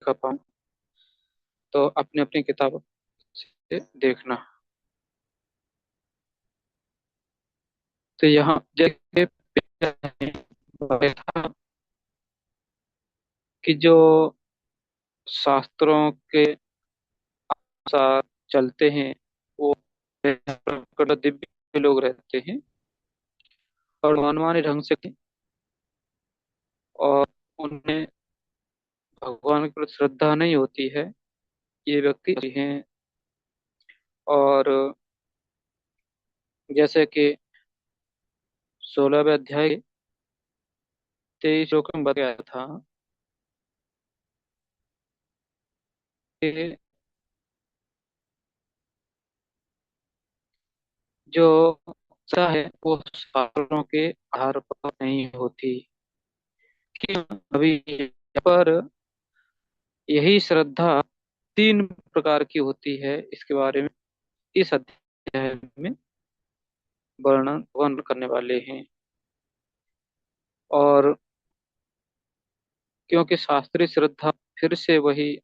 दिखा पाऊँ, तो अपनी अपनी किताब से देखना। तो यहाँ देखिए था कि जो शास्त्रों के अनुसार चलते हैं वो प्रकट दिव्य लोग रहते हैं और मनमाने ढंग से, और उन्हें भगवान के प्रति श्रद्धा नहीं होती है, ये व्यक्ति हैं। और जैसे कि 16वें अध्याय के 23 श्लोक में बताया था कि जो श्रद्धा है वो शास्त्रों के आधार पर नहीं होती। कि अभी यहाँ पर यही श्रद्धा तीन प्रकार की होती है, इसके बारे में इस अध्याय में वर्णन करने वाले हैं। और क्योंकि शास्त्रीय श्रद्धा, फिर से वही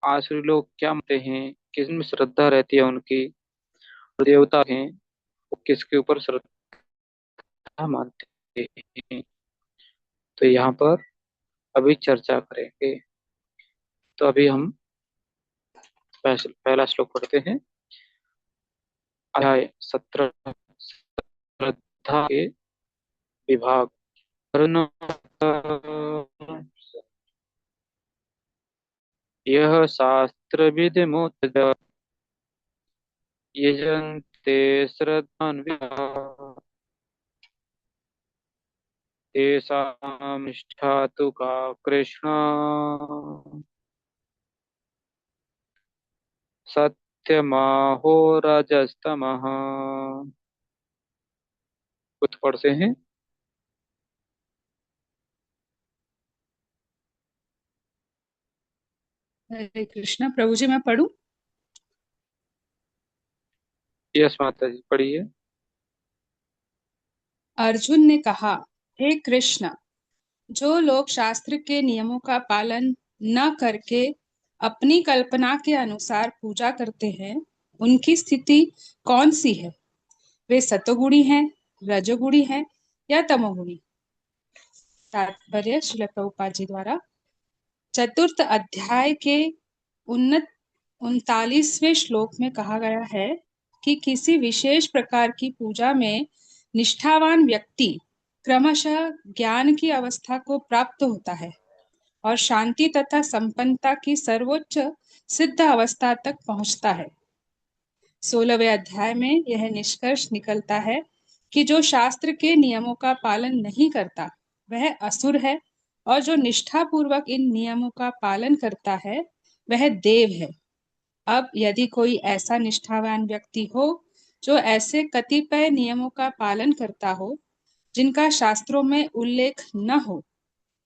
आश्री लोग क्या मानते हैं, किसमें श्रद्धा रहती है उनकी, देवता हैं वो किसके ऊपर श्रद्धा मानते हैं, तो यहाँ पर अभी चर्चा करेंगे। तो अभी हम पहला श्लोक पढ़ते हैं। अध्याय 17, श्रद्धा के विभाग। वर्ण यह शास्त्र विधि मुतज यजन्ते श्रद्धान्विताः तेषां निष्ठा तु का कृष्ण सत्यमाहो रजस्तमः। कुछ पढ़ते हैं। हरे कृष्णा। प्रभु जी मैं पढ़ूं? यस माता जी, पढ़िए। अर्जुन ने कहा, हे कृष्ण, जो लोग शास्त्र के नियमों का पालन न करके अपनी कल्पना के अनुसार पूजा करते हैं, उनकी स्थिति कौन सी है? वे सतोगुणी हैं, रजोगुणी हैं या तमोगुणी? तात्पर्य श्रील प्रभुपाद जी द्वारा। चतुर्थ अध्याय के उन्नत 39वें श्लोक में कहा गया है कि किसी विशेष प्रकार की पूजा में निष्ठावान व्यक्ति क्रमशः ज्ञान की अवस्था को प्राप्त होता है और शांति तथा संपन्नता की सर्वोच्च सिद्ध अवस्था तक पहुंचता है। 16वें अध्याय में यह निष्कर्ष निकलता है कि जो शास्त्र के नियमों का पालन नहीं करता वह असुर है, और जो निष्ठा पूर्वक इन नियमों का पालन करता है वह देव है। अब यदि कोई ऐसा निष्ठावान व्यक्ति हो जो ऐसे कतिपय नियमों का पालन करता हो जिनका शास्त्रों में उल्लेख न हो,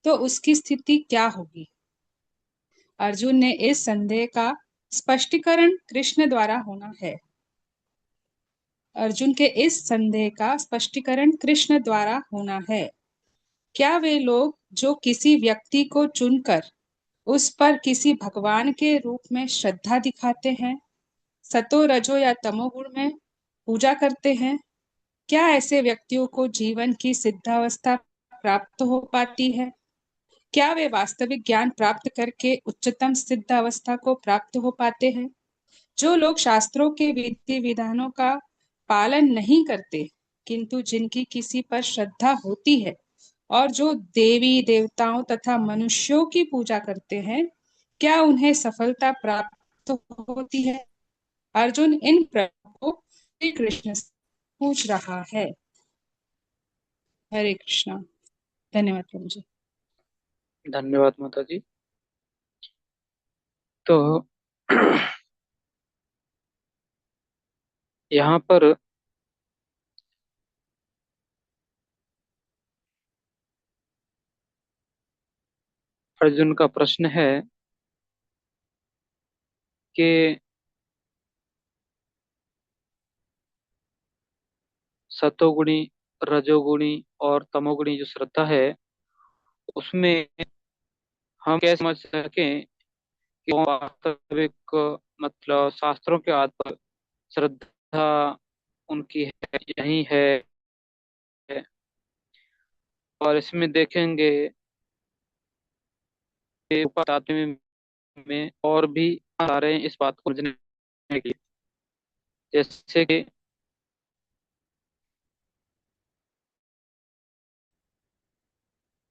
तो उसकी स्थिति क्या होगी? अर्जुन ने इस संदेह का स्पष्टीकरण कृष्ण द्वारा होना है। अर्जुन के इस संदेह का स्पष्टीकरण कृष्ण द्वारा होना है। क्या वे लोग जो किसी व्यक्ति को चुनकर उस पर किसी भगवान के रूप में श्रद्धा दिखाते हैं, सतो रजो या तमोगुण में पूजा करते हैं, क्या ऐसे व्यक्तियों को जीवन की सिद्धावस्था प्राप्त हो पाती है? क्या वे वास्तविक ज्ञान प्राप्त करके उच्चतम सिद्ध अवस्था को प्राप्त हो पाते हैं? जो लोग शास्त्रों के विधि विधानों का पालन नहीं करते, किंतु जिनकी किसी पर श्रद्धा होती है और जो देवी देवताओं तथा मनुष्यों की पूजा करते हैं, क्या उन्हें सफलता प्राप्त होती है? अर्जुन इन प्रश्नों को श्री कृष्ण से पूछ रहा है। हरे कृष्णा। धन्यवाद प्रभु जी। धन्यवाद माता जी। तो यहाँ पर अर्जुन का प्रश्न है कि सतोगुणी, रजोगुणी और तमोगुणी जो श्रद्धा है, उसमें हम कैसे समझ सकें कि वास्तविक मतलब शास्त्रों के आधार पर श्रद्धा उनकी है यही है। और इसमें देखेंगे कि बताते में और भी आ रहे हैं इस बात को समझने के लिए। जैसे कि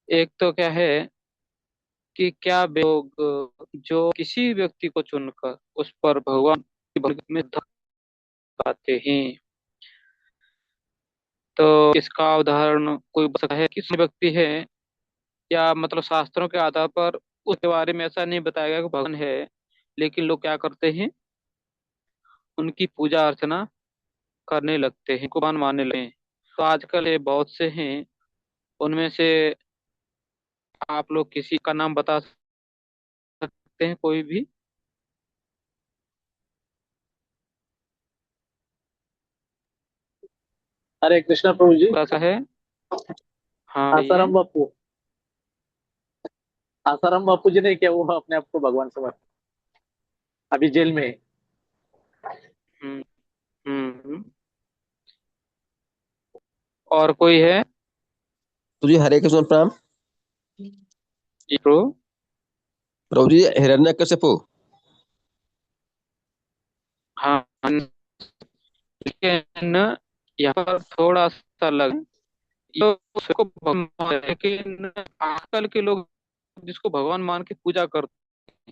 एक तो क्या है कि क्या लोग जो किसी व्यक्ति को चुनकर उस पर भगवान की भक्ति में पाते हैं। तो इसका उदाहरण कोई बता सकता है कि किसी व्यक्ति है या मतलब शास्त्रों के आधार पर उसके बारे में ऐसा नहीं बताया गया कि भगवान है, लेकिन लोग क्या करते हैं उनकी पूजा अर्चना करने लगते हैं, कुर्बान मानने लगे हैं। तो आजकल ये बहुत से हैं, उनमें से आप लोग किसी का नाम बता सकते हैं कोई भी? हरे कृष्णा प्रभु जी। ऐसा है? हाँ ये। आसाराम बापू। आसाराम बापू जी ने क्या वो अपने आप को भगवान समझ, अभी जेल में है। हम्म। हम्म। और कोई है? तो जी हरे कृष्ण प्रणाम। जी प्रभु। प्रभु जी हिरण्यकशिपु। हाँ, लेकिन यहाँ पर थोड़ा सा अलग है। ये उसको भगवान मान- लेकिन आजकल के लोग जिसको भगवान मान के पूजा करते,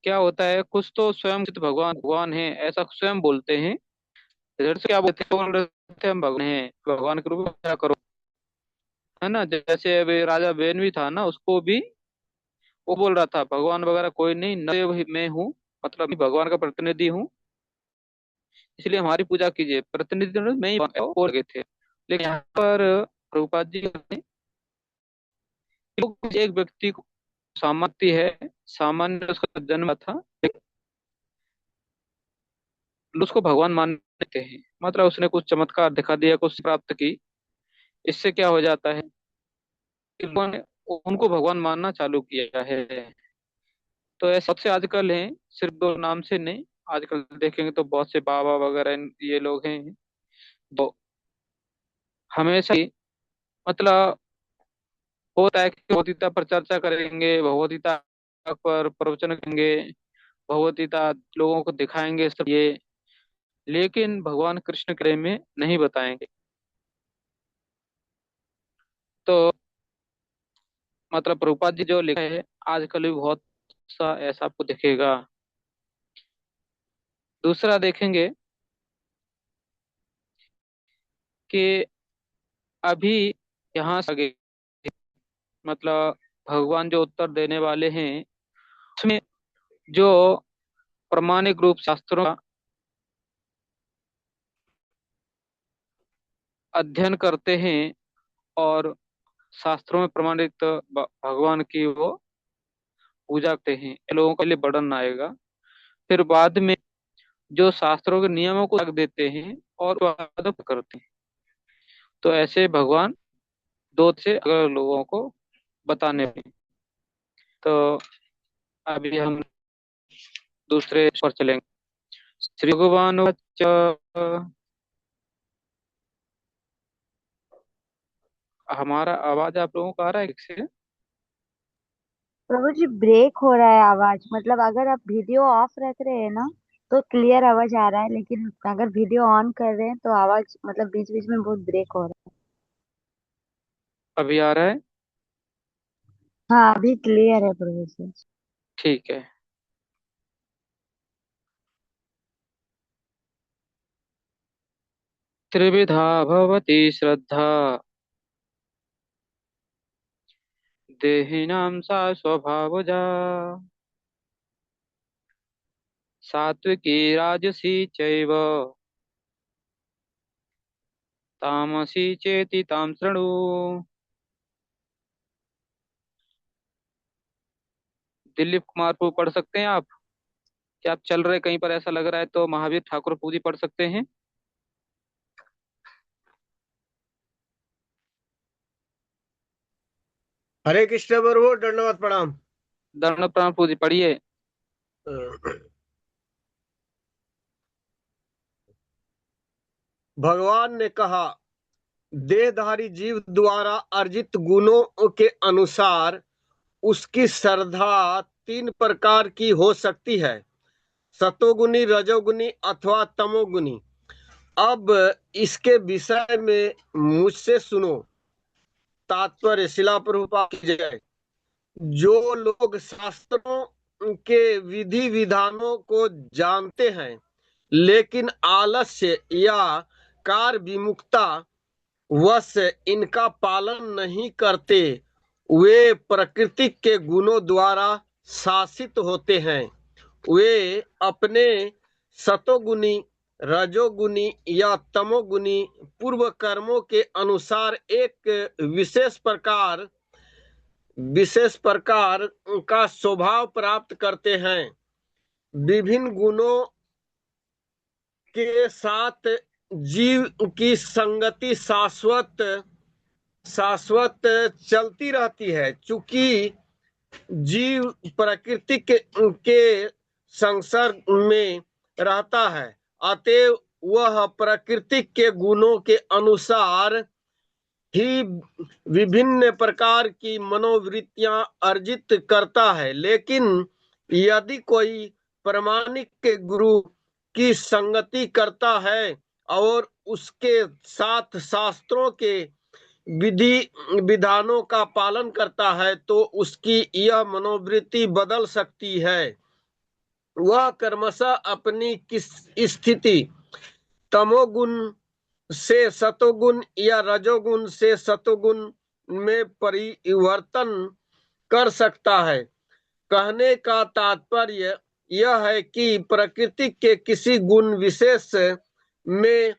क्या होता है कुछ तो स्वयं चित भगवान भगवान है ऐसा स्वयं बोलते हैं। इधर से क्या बोलते हैं, बोल रहे थे हम भगवान हैं, भगवान के रूप में पूजा करो, है ना। जैसे अभी राजा बेन भी था ना, उसको भी वो बोल रहा था भगवान वगैरह कोई नहीं, न मैं हूँ, मतलब मैं भगवान का प्रतिनिधि हूँ, इसलिए हमारी पूजा कीजिए, प्रतिनिधि तो मैं ही बोल गए थे। लेकिन यहाँ पर प्रभुपाद जी ने लोग एक व्यक्ति को सामर्थ्य है, सामान्य उसका जन्म था, लेकिन उसको भगवान मानते हैं, मतलब उसने कुछ चमत्कार दिखा दिया, कुछ प्राप्त की। इससे क्या हो जाता है कि लोगों ने उनको भगवान मानना चालू किया है। तो ऐसे सबसे आजकल हैं, सिर्फ दो नाम से नहीं, आजकल देखेंगे तो बहुत से बाबा वगैरह ये लोग हैं। तो हमेशा ही मतलब होता है कि भगवत गीता पर चर्चा करेंगे, भगवत गीता पर प्रवचन करेंगे, भगवत गीता लोगों को दिखाएंगे सब ये, लेकिन भगवान कृष्ण के बारे में नहीं बताएंगे। तो मतलब प्रभुपाद जी जो लिखा है आजकल भी बहुत सा ऐसा आपको दिखेगा। दूसरा देखेंगे कि अभी यहाँ से आगे मतलब भगवान जो उत्तर देने वाले हैं उसमें जो प्रमाणिक रूप शास्त्रों का अध्ययन करते हैं और शास्त्रों में प्रमाणित भगवान की वो पूजा करते हैं, ये लोगों के लिए बर्डन आएगा। फिर बाद में जो शास्त्रों के नियमों को त्याग देते हैं और वादों को करते हैं, तो ऐसे भगवान दो से अगर लोगों को बताने में। तो अभी हम दूसरे पर चलेंगे। श्री भगवान वाच, हमारा आवाज आप लोगों को आ रहा है ठीक से? प्रभु जी ब्रेक हो रहा है आवाज, मतलब अगर आप वीडियो ऑफ रख रहे हैं ना तो क्लियर आवाज आ रहा है, लेकिन अगर वीडियो ऑन कर रहे हैं तो आवाज मतलब बीच बीच में बहुत ब्रेक हो रहा अभी आ रहा है? है। हाँ अभी क्लियर है प्रभु जी। ठीक है। त्रिविधा भवती श्रद्धा देहिनां सा स्वभावजा, सात्विकी राजसी चैव तामसी चेति तां शृणु। दिलीप कुमार को पढ़ सकते हैं आप? क्या आप चल रहे कहीं पर, ऐसा लग रहा है तो महावीर ठाकुर पूजी पढ़ सकते हैं। हरे कृष्ण प्रभु, दंडवत प्रणाम। दंड प्रणाम प्रभु जी, पढ़िए। भगवान ने कहा, देहधारी जीव द्वारा अर्जित गुणों के अनुसार उसकी श्रद्धा तीन प्रकार की हो सकती है, सतोगुनी, रजोगुनी अथवा तमोगुनी। अब इसके विषय में मुझसे सुनो। तात्पर्य, शिला प्रभुपाद की जय। जो लोग शास्त्रों के विधि विधानों को जानते हैं लेकिन आलस्य या कार्य विमुखता वश इनका पालन नहीं करते, वे प्रकृति के गुणों द्वारा शासित होते हैं। वे अपने सतोगुनी, रजोगुनी या तमोगुनी पूर्व कर्मों के अनुसार एक विशेष प्रकार का स्वभाव प्राप्त करते हैं। विभिन्न गुणों के साथ जीव की संगति शाश्वत चलती रहती है। चूंकि जीव प्रकृति के संसर्ग में रहता है, अतएव वह प्रकृति के गुणों के अनुसार ही विभिन्न प्रकार की मनोवृत्तियां अर्जित करता है। लेकिन यदि कोई प्रामाणिक गुरु की संगति करता है और उसके साथ शास्त्रों के विधि विधानों का पालन करता है, तो उसकी यह मनोवृत्ति बदल सकती है। वह क्रमशः अपनी किस स्थिति तमोगुण से सतोगुण या रजोगुण से सतोगुण में परिवर्तन कर सकता है। कहने का तात्पर्य यह है कि प्रकृति के किसी गुण विशेष में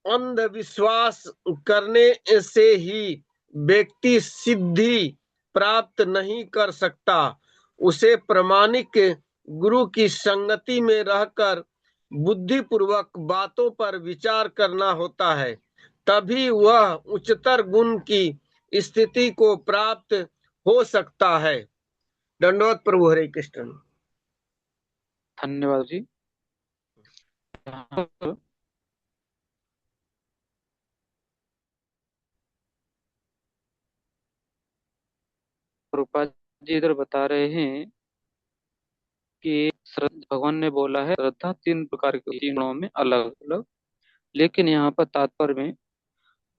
अंधविश्वास करने से ही व्यक्ति सिद्धि प्राप्त नहीं कर सकता। उसे प्रामाणिक गुरु की संगति में रहकर बुद्धिपूर्वक बातों पर विचार करना होता है, तभी वह उच्चतर गुण की स्थिति को प्राप्त हो सकता है। दंडवत प्रभु, हरे कृष्ण। धन्यवाद जी। यहाँ पर रूपा जी इधर बता रहे हैं कि भगवान ने बोला है श्रद्धा तीन प्रकार की, तीन गुणों में अलग अलग। लेकिन यहाँ पर तात्पर्य में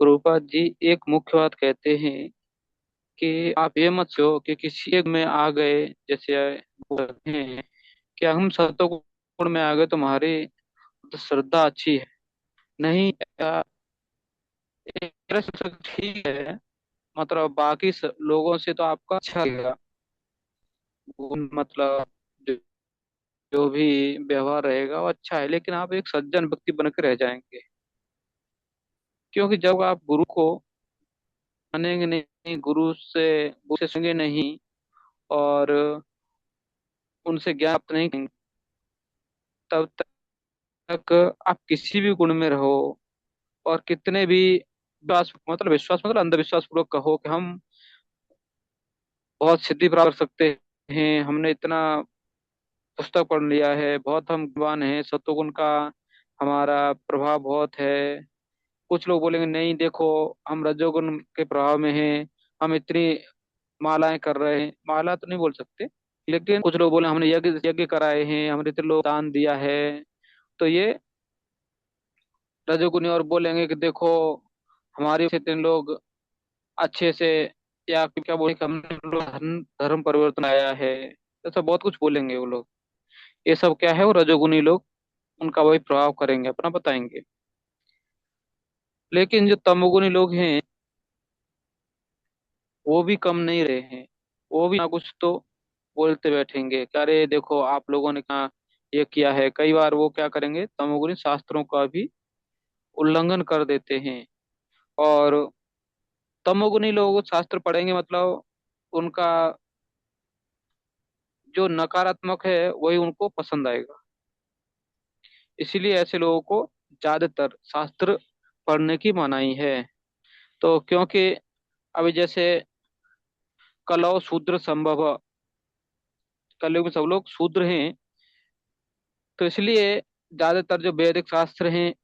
रूपा जी एक मुख्य बात कहते हैं कि आप ये मत सोचो कि किसी एक में आ गए, जैसे बोलते हैं कि हम सतोगुण में आ गए तो हमारी तो श्रद्धा अच्छी है। नहीं, एक तरह से ठीक है, मतलब बाकी लोगों से तो आपका अच्छा रहेगा, मतलब जो, जो भी व्यवहार रहेगा वो अच्छा है, लेकिन आप एक सज्जन व्यक्ति बन के रह जाएंगे। क्योंकि जब आप गुरु को मानेंगे नहीं, गुरु से सुनेंगे नहीं और उनसे ज्ञान प्राप्त नहीं करेंगे, तब तक आप किसी भी गुण में रहो और कितने भी विश्वास मतलब अंधविश्वास पूर्वक कहो कि हम बहुत सिद्धि प्राप्त कर सकते हैं, हमने इतना पुस्तक पढ़ लिया है, बहुत हम ज्ञान हैं, सत्वगुण का हमारा प्रभाव बहुत है। कुछ लोग बोलेंगे नहीं देखो, हम रजोगुण के प्रभाव में हैं, हम इतनी मालाएं कर रहे हैं, माला तो नहीं बोल सकते, लेकिन कुछ लोग बोले हमने यज्ञ यज्ञ कराए हैं, हमने इतने लोग दान दिया है, तो ये रजोगुनी। और बोलेंगे कि देखो हमारे से इतने लोग अच्छे से, या क्या बोले कि हमने लोग धर्म परिवर्तन आया है, ऐसा बहुत कुछ बोलेंगे वो लोग। ये सब क्या है, वो रजोगुनी लोग उनका वही प्रभाव करेंगे, अपना बताएंगे। लेकिन जो तमोगुनी लोग हैं वो भी कम नहीं रहे हैं, वो भी ना कुछ तो बोलते बैठेंगे कि अरे देखो आप लोगों ने कहा ये किया है। कई बार वो क्या करेंगे, तमोगुनी शास्त्रों का भी उल्लंघन कर देते हैं। और तमोगुनी लोग शास्त्र पढ़ेंगे मतलब उनका जो नकारात्मक है वही उनको पसंद आएगा। इसीलिए ऐसे लोगों को ज्यादातर शास्त्र पढ़ने की मनाही है। तो क्योंकि अभी जैसे कलौ शूद्र संभव, कलयुग में सब लोग शूद्र हैं। तो इसलिए ज्यादातर जो वैदिक शास्त्र हैं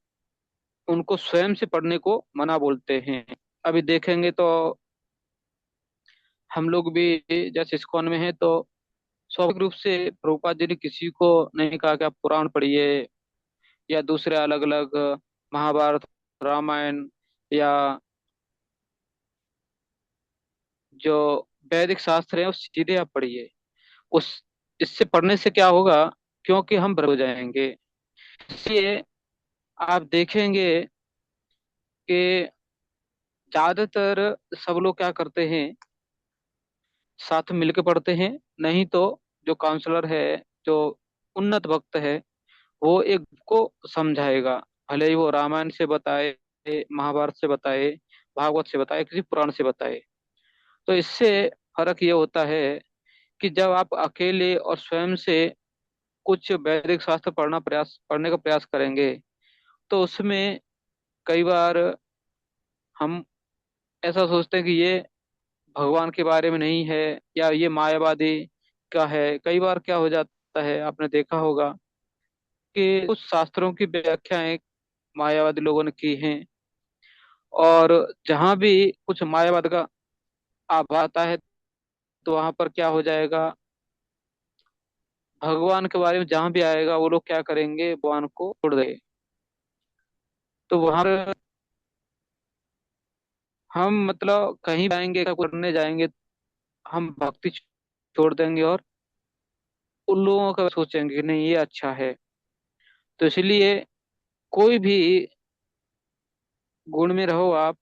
उनको स्वयं से पढ़ने को मना बोलते हैं। अभी देखेंगे तो हम लोग भी जैसे इस्कॉन में हैं, तो स्वाभाविक रूप से प्रभुपाद जी ने किसी को नहीं कहा कि आप पुराण पढ़िए या दूसरे अलग अलग महाभारत, रामायण, या जो वैदिक शास्त्र है उस सीधे आप पढ़िए। उस इससे पढ़ने से क्या होगा, क्योंकि हम भ्रम हो जाएंगे। इसलिए आप देखेंगे कि ज्यादातर सब लोग क्या करते हैं, साथ में मिलकर पढ़ते हैं। नहीं तो जो काउंसलर है, जो उन्नत भक्त है, वो एक को समझाएगा, भले ही वो रामायण से बताए, महाभारत से बताए, भागवत से बताए, किसी पुराण से बताए। तो इससे फर्क ये होता है कि जब आप अकेले और स्वयं से कुछ वैदिक शास्त्र पढ़ने का प्रयास करेंगे, तो उसमें कई बार हम ऐसा सोचते हैं कि ये भगवान के बारे में नहीं है, या ये मायावादी का है। कई बार क्या हो जाता है, आपने देखा होगा कि कुछ शास्त्रों की व्याख्याएं मायावादी लोगों ने की हैं, और जहां भी कुछ मायावाद का आभास आता है, तो वहां पर क्या हो जाएगा, भगवान के बारे में जहां भी आएगा वो लोग क्या करेंगे, भगवान को छोड़ देंगे। तो वहां पर हम मतलब कहीं जाएंगे, करने जाएंगे, हम भक्ति छोड़ देंगे और उन लोगों का सोचेंगे कि नहीं ये अच्छा है। तो इसलिए कोई भी गुण में रहो आप,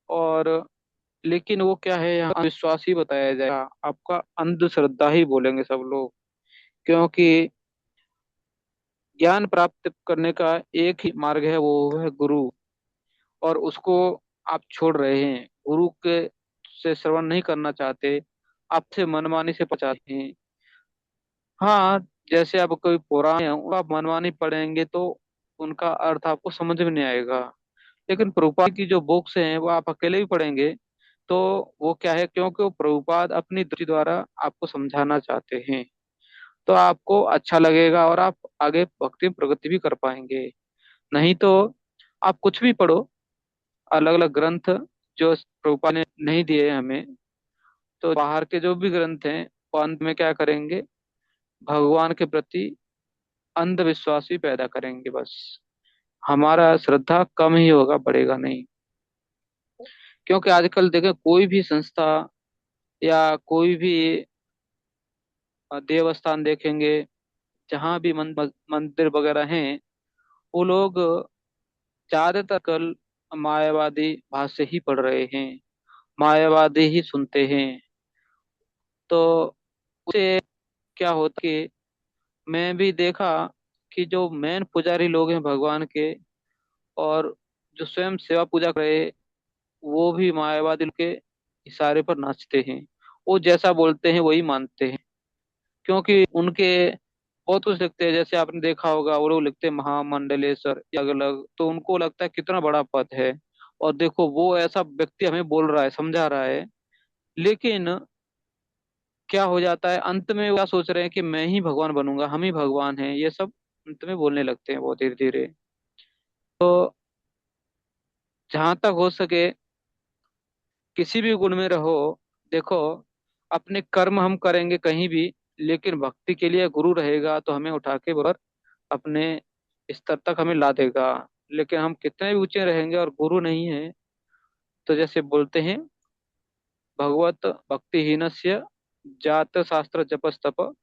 और लेकिन वो क्या है, यहाँ विश्वास ही बताया जाएगा, आपका अंधश्रद्धा ही बोलेंगे सब लोग। क्योंकि ज्ञान प्राप्त करने का एक ही मार्ग है, वो है गुरु। और उसको आप छोड़ रहे हैं, गुरु के से श्रवण नहीं करना चाहते, आपसे मनमानी से पचाते हैं। हाँ, जैसे आप कोई पुराण है वो आप मनमानी पढ़ेंगे तो उनका अर्थ आपको समझ में नहीं आएगा। लेकिन प्रभुपाद की जो बुक्स हैं वो आप अकेले भी पढ़ेंगे तो वो क्या है, क्योंकि वो प्रभुपाद अपनी दृष्टि द्वारा आपको समझाना चाहते हैं, तो आपको अच्छा लगेगा और आप आगे भक्ति में प्रगति भी कर पाएंगे। नहीं तो आप कुछ भी पढ़ो, अलग अलग ग्रंथ जो प्रभुपाद ने नहीं दिए हमें, तो बाहर के जो भी ग्रंथ हैं वो अंत में क्या करेंगे, भगवान के प्रति अंधविश्वास भी पैदा करेंगे। बस हमारा श्रद्धा कम ही होगा, बढ़ेगा नहीं। क्योंकि आजकल देखें, कोई भी संस्था या कोई भी देवस्थान देखेंगे, जहाँ भी मंदिर वगैरह हैं, वो लोग ज्यादातर कल मायावादी भाष्य ही पढ़ रहे हैं, मायावादी ही सुनते हैं। तो उससे क्या होता कि मैं भी देखा कि जो मेन पुजारी लोग हैं भगवान के, और जो स्वयं सेवा पूजा कर रहे, वो भी मायावादी के इशारे पर नाचते हैं। वो जैसा बोलते हैं वही मानते हैं, क्योंकि उनके बहुत कुछ लिखते हैं। जैसे आपने देखा होगा, वो लोग लिखते हैं महामंडलेश्वर या अलग अलग, तो उनको लगता है कितना बड़ा पद है, और देखो वो ऐसा व्यक्ति हमें बोल रहा है, समझा रहा है। लेकिन क्या हो जाता है, अंत में वो क्या सोच रहे हैं कि मैं ही भगवान बनूंगा, हम ही भगवान हैं, ये सब अंत में बोलने लगते हैं बहुत धीरे धीरे। तो जहां तक हो सके किसी भी गुण में रहो। देखो, अपने कर्म हम करेंगे कहीं भी, लेकिन भक्ति के लिए गुरु रहेगा तो हमें उठा के बराबर अपने स्तर तक हमें ला देगा। लेकिन हम कितने भी ऊंचे रहेंगे और गुरु नहीं है, तो जैसे बोलते हैं, भगवत भक्तिहीनस्य जात शास्त्र जपस्तप,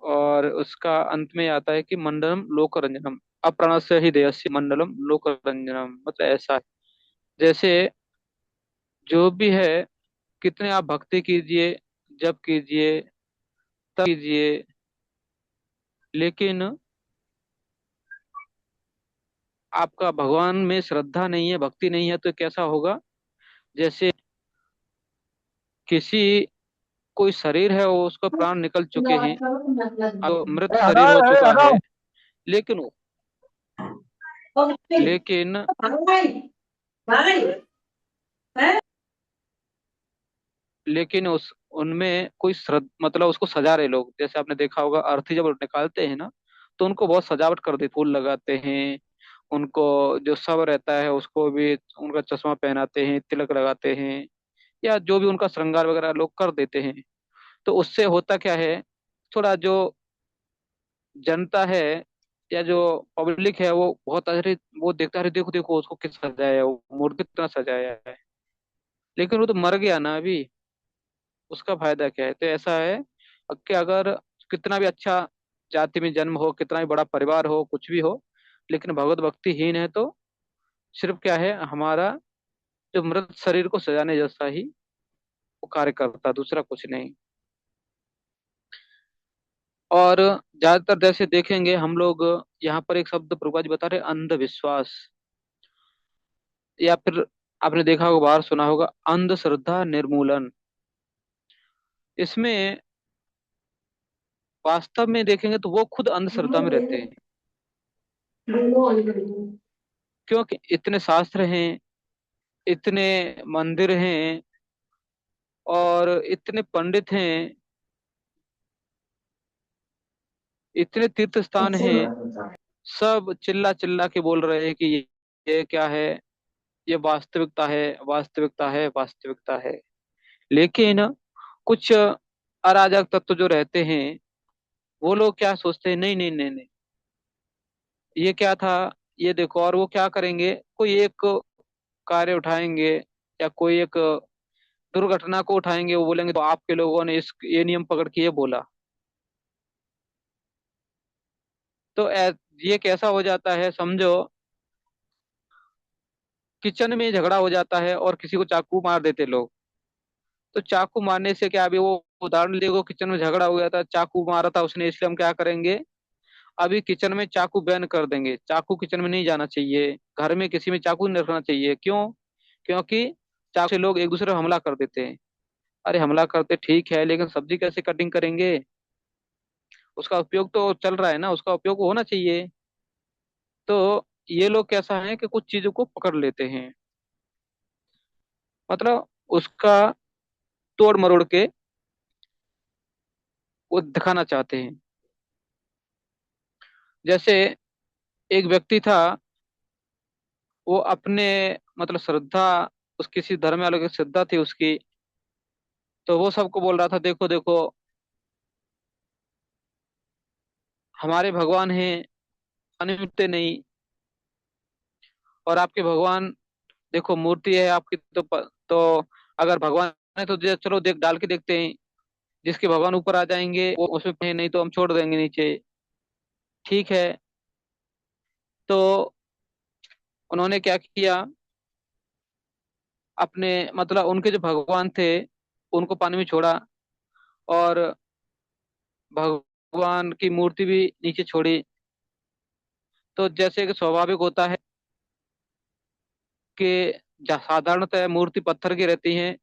और उसका अंत में आता है कि मंडलम लोकरंजनम, अप्रणस्य ही देयस्य मंडलम लोकरंजनम, मतलब ऐसा है। जैसे जो भी है, कितने आप भक्ति कीजिए, जप कीजिए, तप कीजिए, लेकिन आपका भगवान में श्रद्धा नहीं है, भक्ति नहीं है, तो कैसा होगा, जैसे किसी कोई शरीर है, वो उसका प्राण निकल चुके हैं, अब मृत शरीर हो चुका है, लेकिन लेकिन लेकिन उस उनमें कोई श्रद्धा, मतलब उसको सजा रहे लोग, जैसे आपने देखा होगा अर्थी जब निकालते हैं ना, तो उनको बहुत सजावट कर दे, फूल लगाते हैं उनको, जो शव रहता है उसको भी उनका चश्मा पहनाते हैं, तिलक लगाते हैं, या जो भी उनका श्रृंगार वगैरह लोग कर देते हैं। तो उससे होता क्या है, थोड़ा जो जनता है या जो पब्लिक है वो बहुत, अरे वो देखता है, अरे देखो देखो उसको किस सजाया है, वो मूर्ति कितना सजाया है, लेकिन वो तो मर गया ना अभी, उसका फायदा क्या है। तो ऐसा है कि अगर कितना भी अच्छा जाति में जन्म हो, कितना भी बड़ा परिवार हो, कुछ भी हो, लेकिन भगवत भक्तिहीन है तो सिर्फ क्या है, हमारा जो मृत शरीर को सजाने जैसा ही वो कार्य करता, दूसरा कुछ नहीं। और ज्यादातर जैसे देखेंगे हम लोग, यहाँ पर एक शब्द प्रभुपाद जी बता रहे, अंधविश्वास, या फिर आपने देखा होगा, बाहर सुना होगा, अंधश्रद्धा निर्मूलन। इसमें वास्तव में देखेंगे तो वो खुद अंधश्रद्धा में रहते हैं, क्योंकि इतने शास्त्र हैं, इतने मंदिर हैं, और इतने पंडित हैं, इतने तीर्थ स्थान हैं, सब चिल्ला चिल्ला के बोल रहे हैं कि ये क्या है, ये वास्तविकता है, वास्तविकता है, वास्तविकता है। लेकिन कुछ अराजक तत्व जो रहते हैं, वो लोग क्या सोचते हैं, नहीं नहीं नहीं नहीं, ये क्या था, ये देखो, और वो क्या करेंगे, कोई एक कार्य उठाएंगे या कोई एक दुर्घटना को उठाएंगे, वो बोलेंगे तो आपके लोगों ने इस ये नियम पकड़ के ये बोला। तो ये कैसा हो जाता है समझो, किचन में झगड़ा हो जाता है और किसी को चाकू मार देते लोग। तो चाकू मारने से क्या, अभी वो उदाहरण देखो, किचन में झगड़ा हो गया था, चाकू मारा था उसने, इसलिए हम क्या करेंगे, अभी किचन में चाकू बैन कर देंगे, चाकू किचन में नहीं जाना चाहिए, घर में किसी में चाकू नहीं रखना चाहिए। क्यों? क्योंकि चाकू से लोग एक दूसरे पर हमला कर देते हैं। अरे हमला करते ठीक है, लेकिन सब्जी कैसे कटिंग करेंगे, उसका उपयोग तो चल रहा है ना, उसका उपयोग होना चाहिए। तो ये लोग कैसा है कि कुछ चीजों को पकड़ लेते हैं, मतलब उसका तोड़ मरोड़ के वो दिखाना चाहते हैं। जैसे एक व्यक्ति था, वो अपने, मतलब श्रद्धा, उस किसी धर्म में अलग श्रद्धा थी उसकी, तो वो सबको बोल रहा था, देखो देखो हमारे भगवान हैं, अनित्य नहीं, और आपके भगवान देखो मूर्ति है आपकी, तो अगर भगवान है तो चलो देख डाल के देखते हैं, जिसके भगवान ऊपर आ जाएंगे वो उसमें है, नहीं तो हम छोड़ देंगे नीचे। ठीक है। तो उन्होंने क्या किया, अपने, मतलब उनके जो भगवान थे उनको पानी में छोड़ा, और भगवान की मूर्ति भी नीचे छोड़ी। तो जैसे कि स्वाभाविक होता है कि साधारणतः मूर्ति पत्थर की रहती है,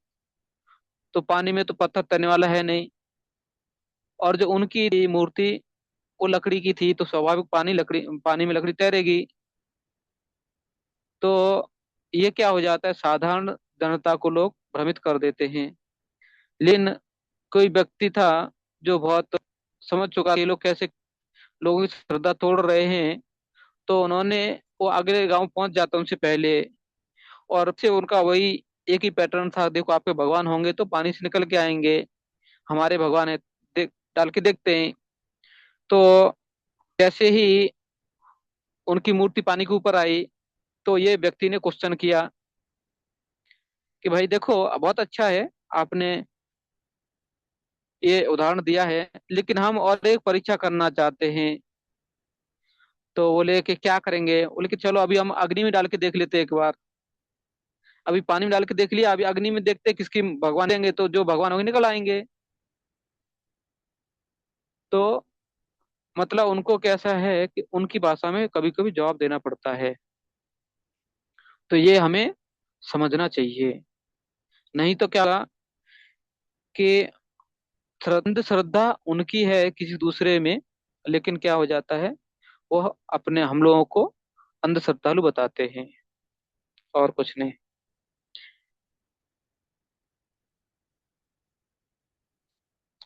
तो पानी में तो पत्थर तैरने वाला है नहीं, और जो उनकी थी मूर्ति वो लकड़ी की थी, तो स्वाभाविक पानी में लकड़ी तैरेगी। तो ये क्या हो जाता है, साधारण जनता को लोग भ्रमित कर देते हैं। लेकिन कोई व्यक्ति था जो बहुत समझ चुका कि ये लोग कैसे लोगों की श्रद्धा तोड़ रहे हैं, तो उन्होंने, वो अगले गांव पहुंच जाता उनसे पहले, और से उनका वही एक ही पैटर्न था, देखो आपके भगवान होंगे तो पानी से निकल के आएंगे, हमारे भगवान है, देख डाल के देखते हैं। तो जैसे ही उनकी मूर्ति पानी के ऊपर आई, तो ये व्यक्ति ने क्वेश्चन किया कि भाई देखो बहुत अच्छा है आपने ये उदाहरण दिया है, लेकिन हम और एक परीक्षा करना चाहते हैं। तो बोले कि क्या करेंगे, बोले कि चलो अभी हम अग्नि में डाल के देख लेते हैं एक बार। अभी पानी में डाल के देख लिया, अभी अग्नि में देखते हैं किसकी भगवान देंगे, तो जो भगवान होंगे निकल आएंगे। तो मतलब उनको कैसा है कि उनकी भाषा में कभी कभी जवाब देना पड़ता है, तो ये हमें समझना चाहिए। नहीं तो क्या होगा कि श्रद्धा उनकी है किसी दूसरे में, लेकिन क्या हो जाता है, वो अपने हम लोगों को अंधश्रद्धालु बताते हैं, और कुछ नहीं।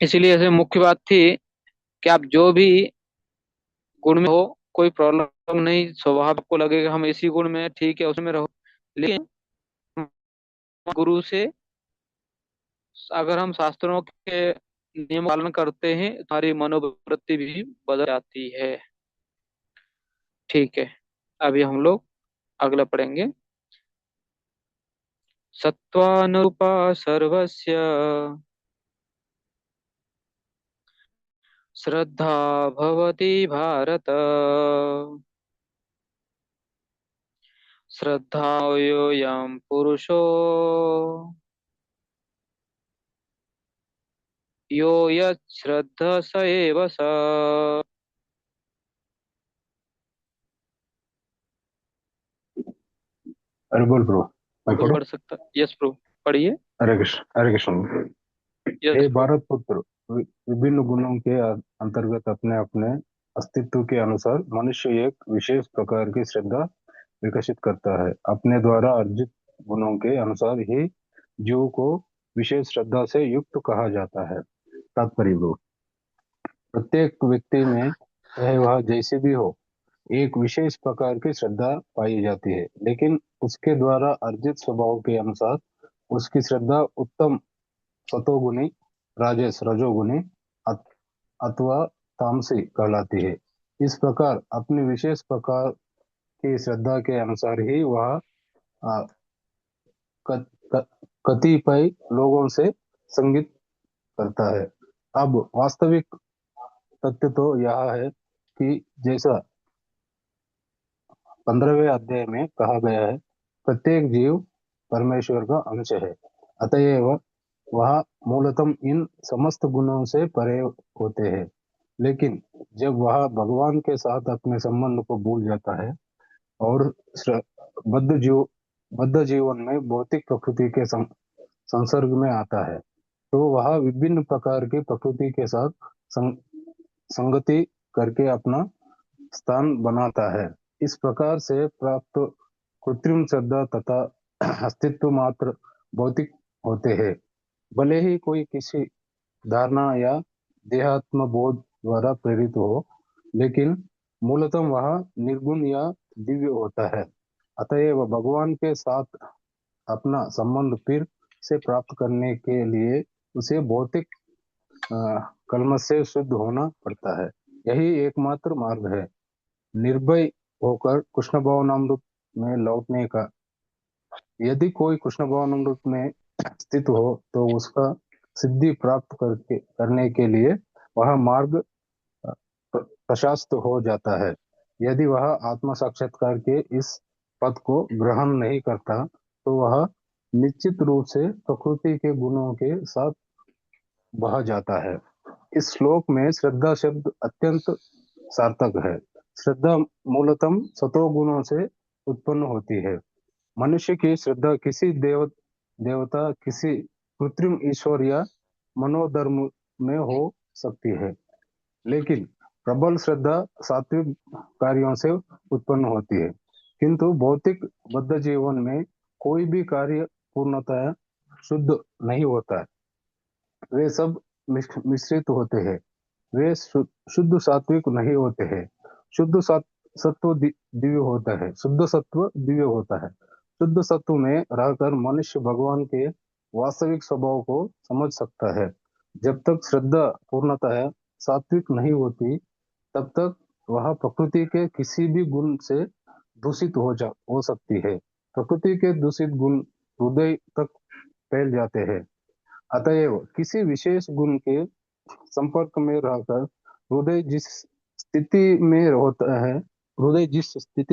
इसीलिए ऐसे मुख्य बात थी कि आप जो भी गुण में हो, कोई प्रॉब्लम नहीं, स्वभाव को लगेगा हम इसी गुण में हैं, ठीक है उसमें रहो। लेकिन गुरु से, अगर हम शास्त्रों के नियम पालन करते हैं, हमारी मनोवृत्ति भी बदल जाती है। ठीक है, अभी हम लोग अगला पढ़ेंगे। सत्त्वानुरूपा सर्वस्य श्रद्धा भवति भारत। श्रद्धायोऽयं पुरुषो यो यच्छ्रद्ध स एव स। अरे बोल ब्रो, मैं कोई पढ़ू? पढ़ सकता? यस प्रो, पढ़िए। हरे कृष्ण, हरे कृष्ण। हे यस प्रो। भारत पुत्र, विभिन्न गुणों के अंतर्गत अपने अपने अस्तित्व के अनुसार मनुष्य एक विशेष प्रकार की श्रद्धा विकसित करता है। अपने द्वारा अर्जित गुणों के अनुसार ही जीव को विशेष श्रद्धा से युक्त कहा जाता है। तात्पर्य ब्रो, प्रत्येक व्यक्ति में चाहे वह जैसी भी हो, एक विशेष प्रकार की श्रद्धा पाई जाती है, लेकिन उसके द्वारा अर्जित स्वभाव के अनुसार उसकी श्रद्धा उत्तम सतोगुणी, राजस रजोगुणी अथवा तामसी कहलाती है। इस प्रकार अपनी विशेष प्रकार की श्रद्धा के अनुसार ही वह आ, क- क- कतिपय लोगों से संगीत करता है। अब वास्तविक तथ्य तो यह है कि जैसा 15वें अध्याय में कहा गया है, प्रत्येक जीव परमेश्वर का अंश है। अतएव वह मूलतः इन समस्त गुणों से परे होते हैं। लेकिन जब वह भगवान के साथ अपने संबंध को भूल जाता है और श्र- बद्ध जीव बद्ध जीवन में भौतिक प्रकृति के संसर्ग में आता है, तो वह विभिन्न प्रकार की प्रकृति के साथ संगति करके अपना स्थान बनाता है। इस प्रकार से प्राप्त कृत्रिम श्रद्धा तथा अस्तित्व मात्र भौतिक होते हैं। भले ही कोई किसी धारणा या देहात्म बोध द्वारा प्रेरित हो, लेकिन मूलतः वह निर्गुण या दिव्य होता है। अतएव भगवान के साथ अपना संबंध फिर से प्राप्त करने के लिए उसे भौतिक कलमश से शुद्ध होना पड़ता है। यही एकमात्र मार्ग है निर्भय होकर कृष्ण भवनामृत में लौटने का। यदि कोई कृष्ण भवनामृत में स्थित हो तो उसका सिद्धि प्राप्त करने के लिए वह मार्ग प्रशस्त हो जाता है। यदि वह आत्म साक्षात्कार के इस पद को ग्रहण नहीं करता तो वह निश्चित रूप से प्रकृति के गुणों के साथ बह जाता है। इस श्लोक में श्रद्धा शब्द अत्यंत सार्थक है। श्रद्धा मूलतः सतोगुणों से उत्पन्न होती है। मनुष्य की श्रद्धा किसी देवता, किसी कृत्रिम ईश्वर या मनोधर्म में हो सकती है, लेकिन प्रबल श्रद्धा सात्विक कार्यों से उत्पन्न होती है। किंतु भौतिक बद्ध जीवन में कोई भी कार्य पूर्णतः शुद्ध नहीं होता है। वे सब मिश्रित होते हैं। वे शुद्ध सात्विक नहीं होते हैं। शुद्ध सत्व दिव्य होता है। शुद्ध सत्व दिव्य होता है। शुद्ध सत्व में रहकर मनुष्य भगवान के वास्तविक स्वभाव को समझ सकता है। जब तक श्रद्धा पूर्णतः सात्विक नहीं होती, तब तक वह प्रकृति के किसी भी गुण से दूषित हो सकती है। प्रकृति के दूषित गुण हृदय तक फैल जाते हैं। अतएव किसी विशेष गुण के संपर्क में रहकर हृदय जिस स्थिति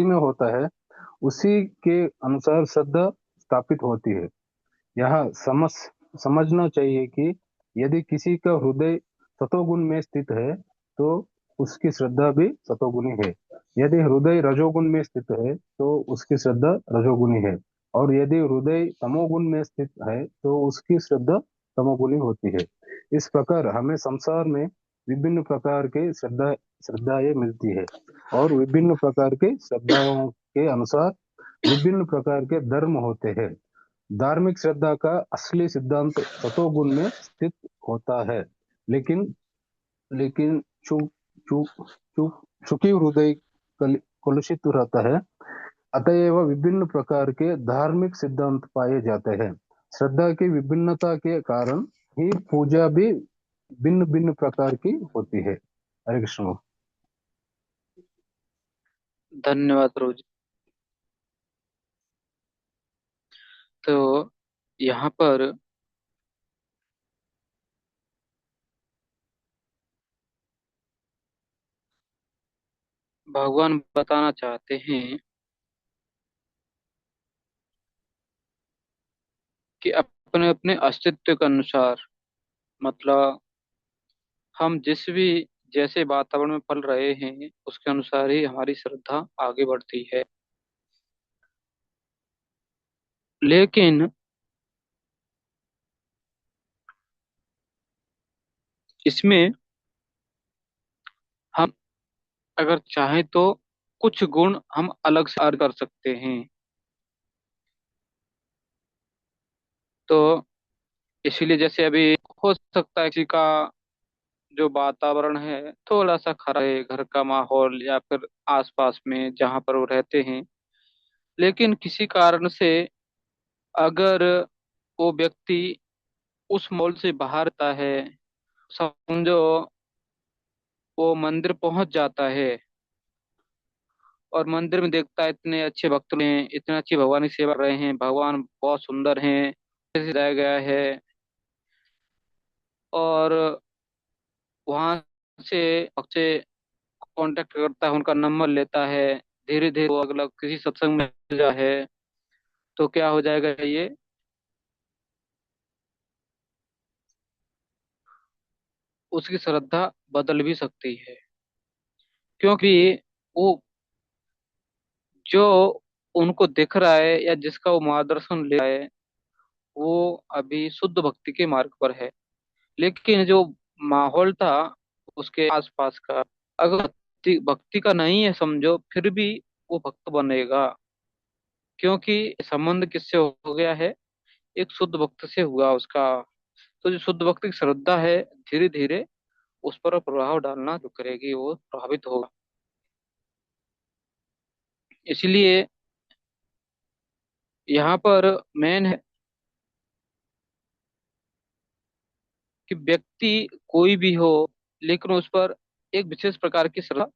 में होता है, उसी के अनुसार श्रद्धा स्थापित होती है। यह समझना चाहिए कि यदि किसी का हृदय सतोगुण में स्थित है तो उसकी श्रद्धा भी सतोगुणी है। यदि हृदय रजोगुण में स्थित है तो उसकी श्रद्धा रजोगुणी है, और यदि हृदय तमोगुण में स्थित है तो उसकी श्रद्धा तमोगुणी होती है। इस प्रकार हमें संसार में विभिन्न प्रकार के श्रद्धाएं मिलती है, और विभिन्न प्रकार के श्रद्धाओं के अनुसार विभिन्न प्रकार के धर्म होते हैं। धार्मिक श्रद्धा का असली सिद्धांत सतोगुण में स्थित होता है। लेकिन लेकिन चुप चुप चुप सुखी हृदय कलुषित रहता है। अतएव विभिन्न प्रकार के धार्मिक सिद्धांत पाए जाते हैं। श्रद्धा की विभिन्नता के कारण ही पूजा भी भिन्न भिन्न प्रकार की होती है। हरे कृष्ण। धन्यवाद प्रभु जी। तो यहाँ पर भगवान बताना चाहते हैं कि अपने अपने अस्तित्व के अनुसार, मतलब हम जिस भी जैसे वातावरण में पल रहे हैं उसके अनुसार ही हमारी श्रद्धा आगे बढ़ती है। लेकिन इसमें हम अगर चाहें तो कुछ गुण हम अलग से अर्ज कर सकते हैं। तो इसीलिए जैसे अभी हो सकता है किसी का जो वातावरण है थोड़ा सा खराब है, घर का माहौल या फिर आसपास में जहाँ पर वो रहते हैं, लेकिन किसी कारण से अगर वो व्यक्ति उस मॉल से बाहर आता है, समझो वो मंदिर पहुंच जाता है और मंदिर में देखता है इतने अच्छे भक्त हैं, इतने अच्छी भगवान की सेवा कर रहे हैं, भगवान बहुत सुंदर हैं, ऐसे सजाया गया है, और वहां से भक्त से कांटेक्ट करता है, उनका नंबर लेता है, धीरे धीरे वो अगला किसी सत्संग में मिल जा है, तो क्या हो जाएगा ये, उसकी श्रद्धा बदल भी सकती है। क्योंकि वो जो उनको दिख रहा है या जिसका वो मार्गदर्शन ले रहा है वो अभी शुद्ध भक्ति के मार्ग पर है। लेकिन जो माहौल था उसके आसपास का, अगर भक्ति भक्ति का नहीं है समझो, फिर भी वो भक्त बनेगा, क्योंकि संबंध किससे हो गया है, एक शुद्ध भक्त से हुआ उसका। तो जो शुद्ध भक्त की श्रद्धा है धीरे धीरे उस पर प्रभाव डालना जो करेगी, वो प्रभावित होगा। इसलिए यहाँ पर मेन है कि व्यक्ति कोई भी हो, लेकिन उस पर एक विशेष प्रकार की श्रद्धा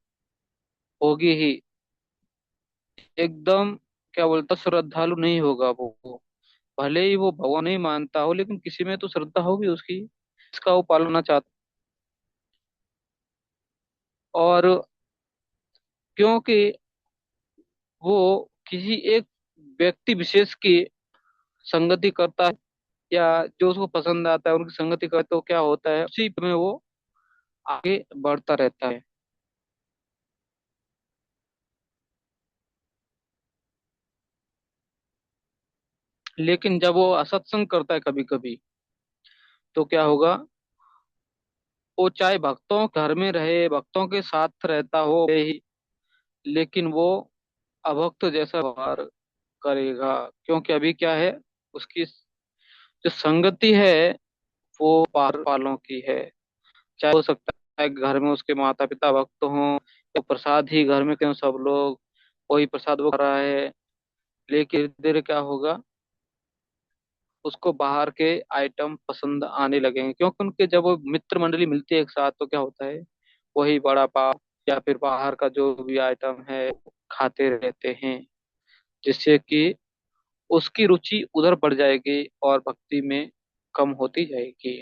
होगी ही। एकदम क्या बोलता, श्रद्धालु नहीं होगा वो, भले ही वो भगवान नहीं मानता हो, लेकिन किसी में तो श्रद्धा होगी उसकी, इसका वो पालना चाहता। और क्योंकि वो किसी एक व्यक्ति विशेष की संगति करता है या जो उसको पसंद आता है उनकी संगति करता है, तो क्या होता है उसी में वो आगे बढ़ता रहता है। लेकिन जब वो असत्संग करता है कभी कभी, तो क्या होगा, वो चाहे भक्तों घर में रहे, भक्तों के साथ रहता हो ही, लेकिन वो अभक्त जैसा व्यवहार करेगा। क्योंकि अभी क्या है, उसकी जो संगति है वो पार वालों की है। चाहे हो सकता है घर में उसके माता पिता भक्त हों, या प्रसाद ही घर में क्यों सब लोग वही प्रसाद वो कर रहा है, लेकिन धीरे धीरे क्या होगा, उसको बाहर के आइटम पसंद आने लगेंगे। क्योंकि उनके जब वो मित्र मंडली मिलती है एक साथ, तो क्या होता है, वही बड़ा पाव या फिर बाहर का जो भी आइटम है खाते रहते हैं, जिससे कि उसकी रुचि उधर बढ़ जाएगी और भक्ति में कम होती जाएगी।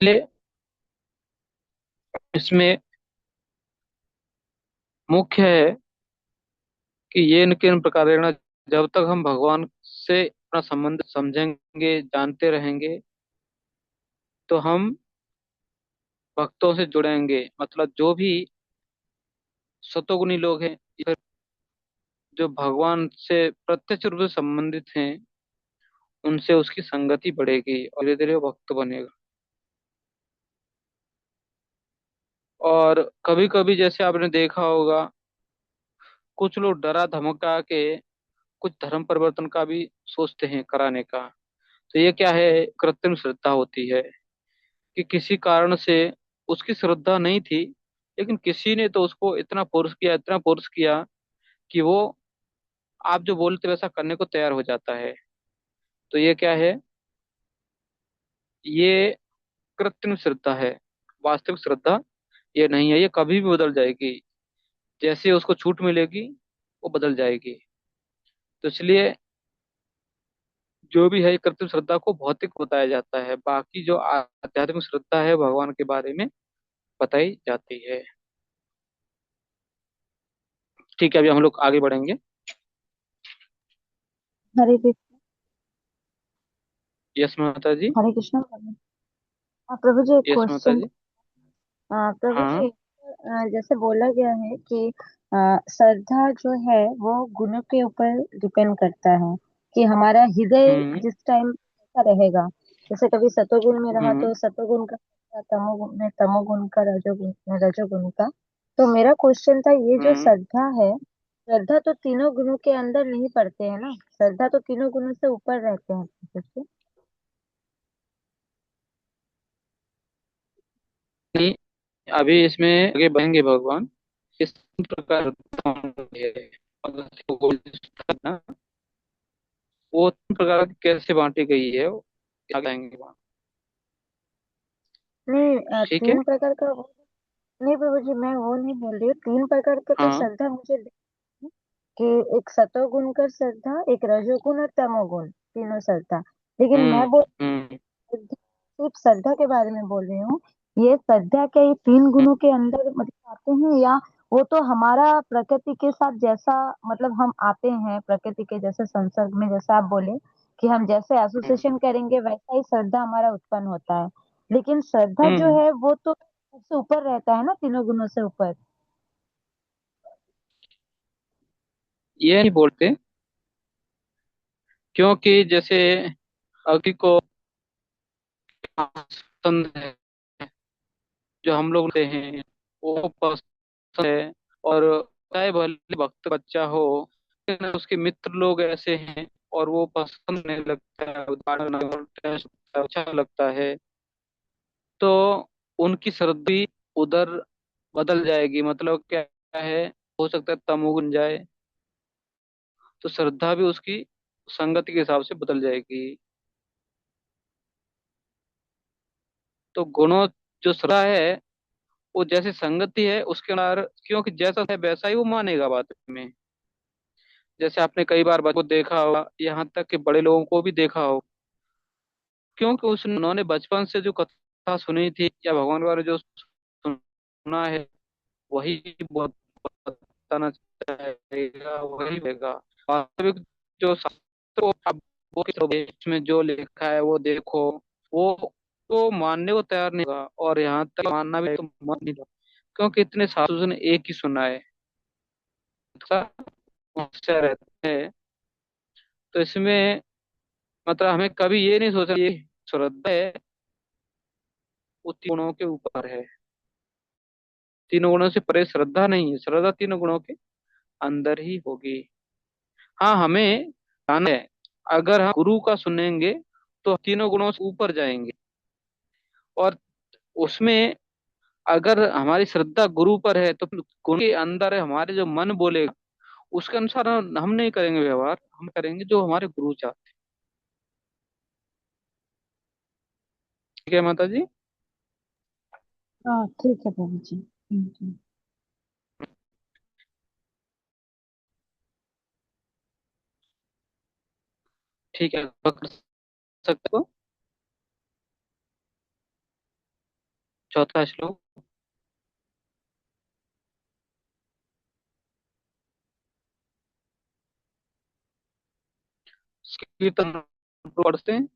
इसलिए इसमें मुख्य है कि ये न किन प्रकार जब तक हम भगवान से अपना संबंध समझेंगे, जानते रहेंगे, तो हम भक्तों से जुड़ेंगे। मतलब जो भी सतोगुनी लोग हैं या फिर जो भगवान से प्रत्यक्ष रूप से संबंधित हैं, उनसे उसकी संगति बढ़ेगी और धीरे धीरे वो भक्त बनेगा। और कभी कभी जैसे आपने देखा होगा, कुछ लोग डरा धमका के कुछ धर्म परिवर्तन का भी सोचते हैं कराने का। तो ये क्या है, कृत्रिम श्रद्धा होती है कि किसी कारण से उसकी श्रद्धा नहीं थी, लेकिन किसी ने तो उसको इतना फोर्स किया, इतना फोर्स किया कि वो आप जो बोलते वैसा करने को तैयार हो जाता है। तो ये क्या है? ये कृत्रिम श्रद्धा है। वास्तविक श्रद्धा ये नहीं है, ये कभी भी बदल जाएगी। जैसे उसको छूट मिलेगी वो बदल जाएगी। तो इसलिए जो भी है ये कृत्रिम श्रद्धा को भौतिक बताया जाता है, बाकी जो आध्यात्मिक श्रद्धा है भगवान के बारे में बताई जाती है। ठीक है, अभी हम लोग आगे बढ़ेंगे। हरे कृष्ण। यस माता जी। हरे कृष्ण प्रभु। हाँ प्रभु जी, एक यस माता क्वेश्चन। जी। प्रभु हाँ। जी, जैसे बोला गया है कि श्रद्धा जो है वो गुणों के ऊपर डिपेंड करता है, कि हमारा हृदय हम्म। जिस टाइम का रहेगा। जैसे कभी सतोगुण में रहा हम्म। तो सतोगुण का, तमोगुण में तमोगुण का, रजोगुण में रजोगुण का। तो मेरा क्वेश्चन था, ये जो हम्म। श्रद्धा है, श्रद्धा तो तीनों गुणों के अंदर नहीं पड़ते हैं ना, श्रद्धा तो तीनों गुणों से ऊपर रहते हैं प्रभु जी। नहीं, अभी इसमें आगे बढ़ेंगे भगवान। इस प्रकार है, ना, वो तीन प्रकार की कैसे बांटी गई है वो आगे आएंगे वहाँ। नहीं, ठीक है। तीन प्रकार का नहीं प्रभु जी, मैं वो नहीं बोल रही हूँ। तीन प्रकार का तो हाँ। श्रद्धा मुझे कि एक सतोगुण का श्रद्धा, एक रजोगुण और तमोगुण, तीनों श्रद्धा। लेकिन हम्म। मैं बोल हम्म। सिर्फ श्रद्धा के बारे में बोल रही हूँ। ये श्रद्धा क्या ये तीन गुणों के अंदर मतलब आते हैं, या वो तो हमारा प्रकृति के साथ जैसा, मतलब हम आते हैं प्रकृति के जैसे संसर्ग में, जैसे आप बोले कि हम जैसे एसोसिएशन करेंगे वैसा ही श्रद्धा हमारा उत्पन्न होता है। लेकिन श्रद्धा जो हम्म। है वो तो सबसे ऊपर रहता है ना, तीनों गुणों से ऊपर। ये नहीं बोलते, क्योंकि जैसे अभी को पसंद है, जो हम लोग लेते हैं वो पसंद है। और चाहे भले भक्त बच्चा हो, लेकिन उसके मित्र लोग ऐसे हैं और वो पसंद नहीं लगता है, उदाहरण अच्छा लगता है, तो उनकी श्रद्धा उधर बदल जाएगी। मतलब क्या है, हो सकता है तमोगुण जाए, तो श्रद्धा भी उसकी संगति के हिसाब से बदल जाएगी। तो गुणों जो श्रद्धा है वो जैसे संगति है उसके अनुसार, क्योंकि जैसा है वैसा ही वो मानेगा बाद में। जैसे आपने कई बार बच्चों को देखा होगा, यहाँ तक कि बड़े लोगों को भी देखा हो, क्योंकि उन्होंने बचपन से जो कथा सुनी थी या भगवान के बारे में जो सुना है वही बहुत बताना चाहेगा, वही रहेगा। वास्तविक जो शास्त्र अब वो इसमें जो लिखा है वो देखो, वो तो मानने को तैयार नहीं होगा, और यहाँ तक मानना भी तो मान नहीं रहा, क्योंकि इतने सासू ने एक ही सुना है, ऐसा समस्या रहता है। तो इसमें मतलब हमें कभी ये नहीं सोचा ये श्रद्धा है वो तीन गुणों के ऊपर है। तीनों गुणों से परे श्रद्धा नहीं है, श्रद्धा तीनों गुणों के अंदर ही होगी। हाँ, हमें जाना है, अगर हम गुरु का सुनेंगे तो तीनों गुणों से ऊपर जाएंगे। और उसमें अगर हमारी श्रद्धा गुरु पर है तो फिर गुरु के अंदर है, हमारे जो मन बोलेगा उसके अनुसार हम नहीं करेंगे व्यवहार, हम करेंगे जो हमारे गुरु चाहते हैं। ठीक है माता जी। हाँ ठीक है प्रभु जी। जी। ठीक है, पकड़ सकते हो। चौथा श्लोक। कीर्तन पढ़ते हैं।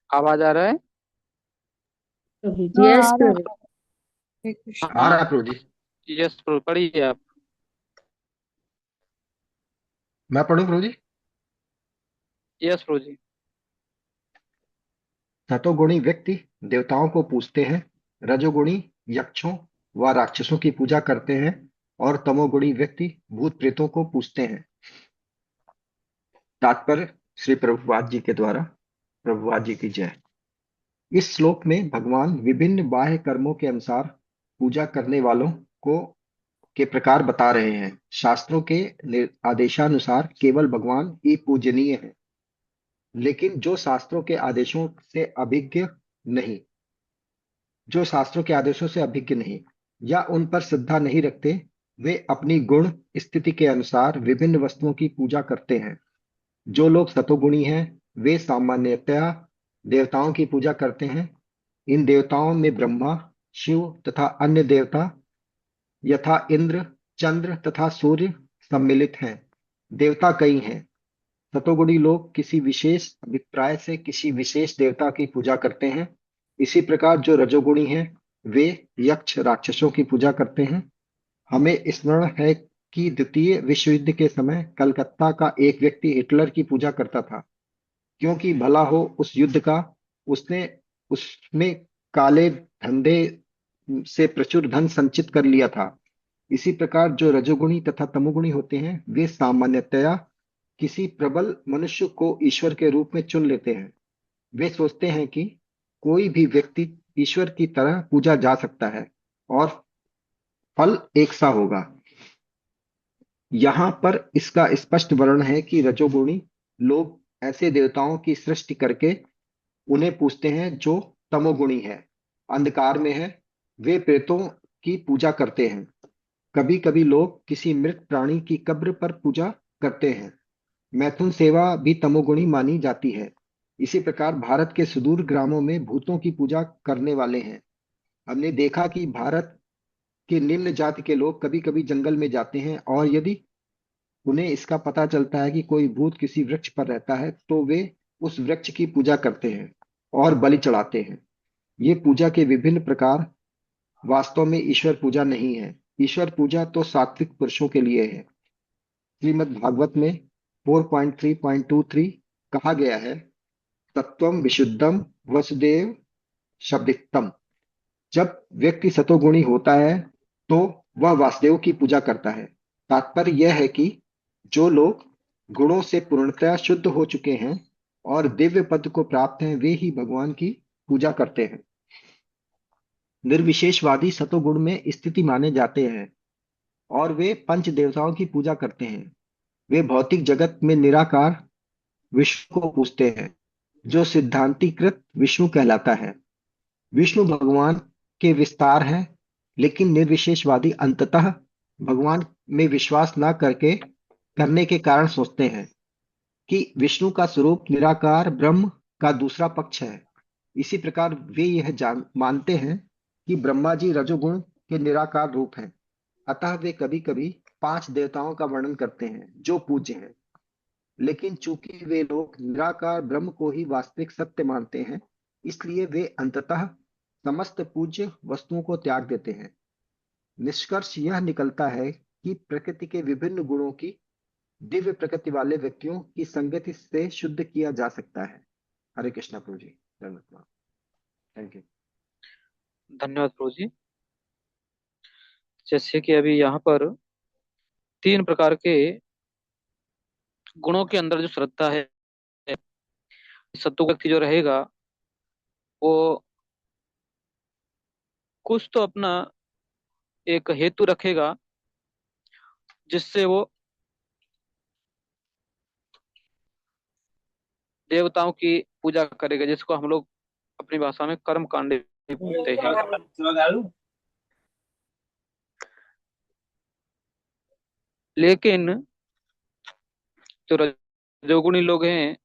आवाज आ रहा है? प्रभु जी, हाँ यस आ रहा है। प्रभु। हरे कृष्ण। आ रहा हाँ। है प्रभु जी। यस प्रभु, पढ़िए आप। मैं पढ़ूं प्रभु जी? यस प्रभु जी। सतोगुणी व्यक्ति देवताओं को पूजते हैं, रजोगुणी यक्षों व राक्षसों की पूजा करते हैं, और तमोगुणी व्यक्ति भूत प्रेतों को पूजते हैं। तात्पर्य श्री प्रभुपाद जी के द्वारा। प्रभुपाद जी की जय। इस श्लोक में भगवान विभिन्न बाह्य कर्मों के अनुसार पूजा करने वालों को के प्रकार बता रहे हैं। शास्त्रों के आदेशानुसार केवल भगवान ही पूजनीय है, लेकिन नहीं जो शास्त्रों के आदेशों से अभिज्ञ नहीं या उन पर श्रद्धा नहीं रखते, वे अपनी गुण स्थिति के अनुसार विभिन्न वस्तुओं की पूजा करते हैं। जो लोग सतोगुणी हैं, वे सामान्यतया देवताओं की पूजा करते हैं। इन देवताओं में ब्रह्मा, शिव तथा अन्य देवता यथा इंद्र, चंद्र तथा सूर्य सम्मिलित हैं। देवता कई हैं। सतोगुणी लोग किसी विशेष अभिप्राय से किसी विशेष देवता की पूजा करते हैं। इसी प्रकार जो रजोगुणी हैं, वे यक्ष राक्षसों की पूजा करते हैं। हमें स्मरण है कि द्वितीय विश्व युद्ध के समय कलकत्ता का एक व्यक्ति हिटलर की पूजा करता था, क्योंकि भला हो उस युद्ध का उसने उसमें काले धंधे से प्रचुर धन संचित कर लिया था। इसी प्रकार जो रजोगुणी तथा तमोगुणी होते हैं, वे सामान्यतया किसी प्रबल मनुष्य को ईश्वर के रूप में चुन लेते हैं। वे सोचते हैं कि कोई भी व्यक्ति ईश्वर की तरह पूजा जा सकता है और फल एक सा होगा। यहाँ पर इसका स्पष्ट वर्णन है कि रजोगुणी लोग ऐसे देवताओं की सृष्टि करके उन्हें पूजते हैं जो तमोगुणी है, अंधकार में है। वे प्रेतों की पूजा करते हैं। कभी कभी लोग किसी मृत प्राणी की कब्र पर पूजा करते हैं। मैथुन सेवा भी तमोगुणी मानी जाती है। इसी प्रकार भारत के सुदूर ग्रामों में भूतों की पूजा करने वाले हैं। हमने देखा कि भारत के निम्न जाति के लोग कभी कभी जंगल में जाते हैं और यदि उन्हें इसका पता चलता है कि कोई भूत किसी वृक्ष पर रहता है, तो वे उस वृक्ष की पूजा करते हैं और बलि चढ़ाते हैं। ये पूजा के विभिन्न प्रकार वास्तव में ईश्वर पूजा नहीं है। ईश्वर पूजा तो सात्विक पुरुषों के लिए है। श्रीमद् भागवत में 4.3.23 कहा गया है, तत्वम विशुद्धम वसुदेव शब्दितम। जब व्यक्ति सतोगुणी होता है तो वह वासुदेव की पूजा करता है। तात्पर्य यह है कि जो लोग गुणों से पूर्णतया शुद्ध हो चुके हैं और दिव्य पद को प्राप्त हैं, वे ही भगवान की पूजा करते हैं। निर्विशेषवादी सतोगुण में स्थिति माने जाते हैं और वे पंच देवताओं की पूजा करते हैं। वे भौतिक जगत में निराकार विष्णु को पूजते हैं, जो सिद्धांतीकृत विष्णु कहलाता है। विष्णु भगवान के विस्तार हैं, लेकिन निर्विशेषवादी अंततः भगवान में विश्वास न करने के कारण सोचते हैं कि विष्णु का स्वरूप निराकार ब्रह्म का दूसरा पक्ष है। इसी प्रकार वे यह मानते हैं कि ब्रह्मा जी रजोगुण के निराकार रूप हैं। अतः वे कभी कभी 5 देवताओं का वर्णन करते हैं जो पूज्य हैं। लेकिन चूंकि वे लोग निराकार ब्रह्म को ही वास्तविक सत्य मानते हैं, इसलिए वे अंततः समस्त पूज्य वस्तुओं को त्याग देते हैं। निष्कर्ष यह निकलता है कि प्रकृति के विभिन्न गुणों की दिव्य प्रकृति वाले व्यक्तियों की संगति से शुद्ध किया जा सकता है। हरे कृष्णा प्रभु जी। Thank you. धन्यवाद प्रभु जी। जैसे कि अभी यहाँ पर 3 प्रकार के गुणों के अंदर जो श्रद्धा है, सत्व व्यक्ति जो रहेगा वो कुछ तो अपना एक हेतु रखेगा जिससे वो देवताओं की पूजा करेगा, जिसको हम लोग अपनी भाषा में कर्म कांड बोलते हैं। लेकिन जो रजोगुणी लोग हैं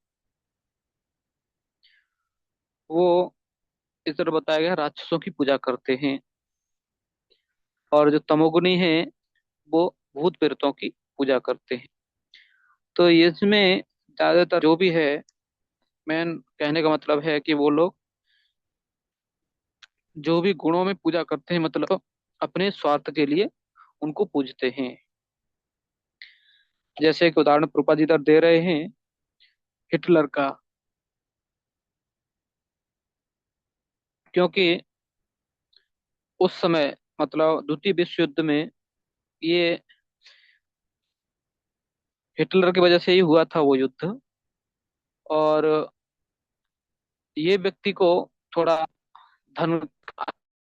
वो इस तरह बताया गया राक्षसों की पूजा करते हैं, और जो तमोगुणी हैं वो भूत प्रेतों की पूजा करते हैं। तो इसमें ज्यादातर जो भी है, मेन कहने का मतलब है कि वो लोग जो भी गुणों में पूजा करते हैं, मतलब अपने स्वार्थ के लिए उनको पूजते हैं। जैसे एक उदाहरण प्रभुपाद जी इधर दे रहे हैं हिटलर का, क्योंकि उस समय मतलब द्वितीय विश्व युद्ध में ये हिटलर की वजह से ही हुआ था वो युद्ध। और ये व्यक्ति को थोड़ा धन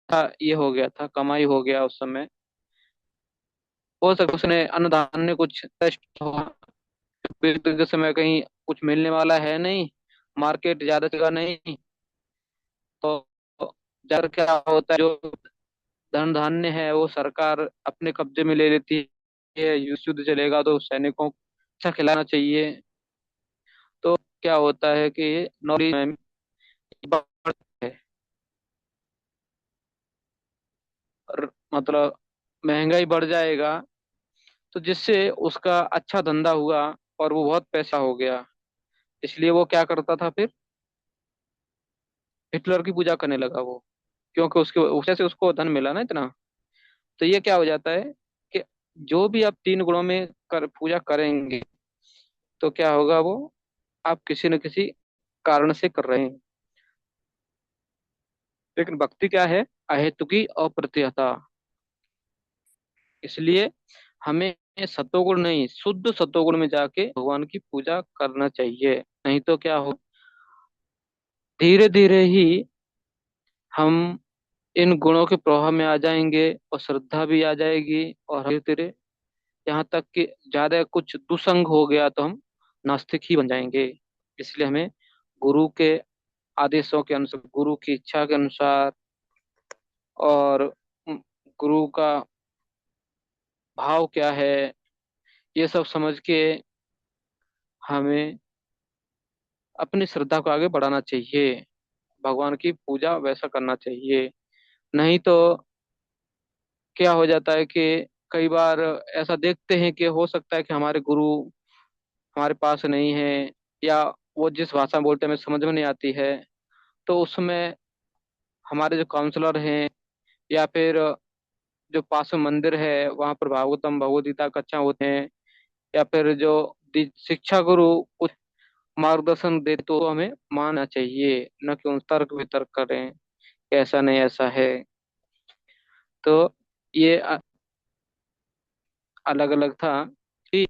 का ये हो गया था, कमाई हो गया उस समय। हो सकता उसने अन्नदान ने कुछ नष्ट हुआ, युद्ध के समय कहीं कुछ मिलने वाला है नहीं, मार्केट ज्यादा जगह नहीं। तो ज्यादा क्या होता है, जो धन धान्य है वो सरकार अपने कब्जे में ले लेती है। युद्ध चलेगा तो सैनिकों को अच्छा खिलाना चाहिए। तो क्या होता है कि नौकरी में बढ़ है, और मतलब महंगाई बढ़ जाएगा, तो जिससे उसका अच्छा धंधा हुआ और वो बहुत पैसा हो गया। इसलिए वो क्या करता था फिर, हिटलर की पूजा करने लगा वो, क्योंकि उसके उसे से उसको धन मिला ना इतना। तो ये क्या हो जाता है कि जो भी आप तीन गुणों में कर पूजा करेंगे, तो क्या होगा, वो आप किसी न किसी कारण से कर रहे हैं। लेकिन भक्ति क्या है, अहेतुकी अप्रत्ययता। इसलिए हमें सतोगुण नहीं, शुद्ध सतोगुण में जाके भगवान की पूजा करना चाहिए। नहीं तो क्या हो, धीरे धीरे ही हम इन गुणों के प्रभाव में आ जाएंगे, और श्रद्धा भी आ जाएगी, और धीरे धीरे यहाँ तक कि ज्यादा कुछ दुसंग हो गया तो हम नास्तिक ही बन जाएंगे। इसलिए हमें गुरु के आदेशों के अनुसार, गुरु की इच्छा के अनुसार, और गुरु का भाव क्या है, ये सब समझ के हमें अपनी श्रद्धा को आगे बढ़ाना चाहिए। भगवान की पूजा वैसा करना चाहिए। नहीं तो क्या हो जाता है कि कई बार ऐसा देखते हैं कि हो सकता है कि हमारे गुरु हमारे पास नहीं है, या वो जिस भाषा में बोलते हैं हमें समझ में नहीं आती है। तो उसमें हमारे जो काउंसलर हैं, या फिर जो पास में मंदिर है वहाँ पर भागवतम भगवद गीता कक्षा होते हैं, या फिर जो शिक्षा गुरु कुछ मार्गदर्शन दे, तो हमें मानना चाहिए, न कि उन तर्क वितर्क करें कि ऐसा नहीं ऐसा है। तो ये अलग अलग था। ठीक,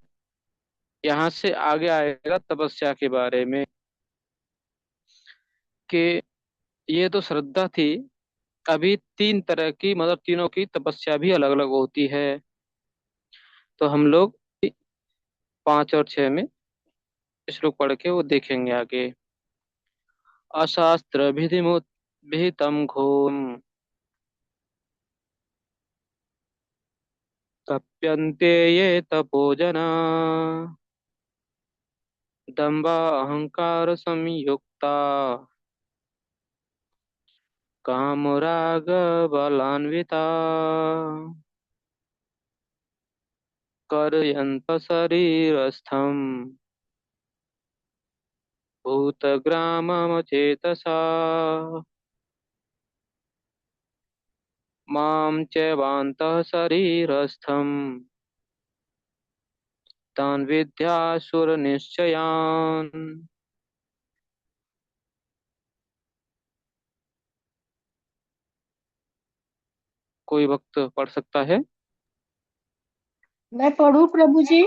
यहाँ से आगे आएगा तपस्या के बारे में, कि ये तो श्रद्धा थी। अभी तीन तरह की, मतलब तीनों की तपस्या भी अलग अलग होती है। तो हम लोग पांच और छह में श्लोक पढ़ के वो देखेंगे आगे। अशास्त्र विधिमुत विहितम घोर तप्यन्ते ये तपोजना दम्भा अहंकार संयुक्ता कामराग बलान्विता करयन्त शरीरस्थम भूतग्राममचेतसा मां चैवान्तः शरीरस्थं तान् विद्यासुरनिश्चयान्। कोई भक्त पढ़ सकता है? मैं पढ़ूं प्रभु जी?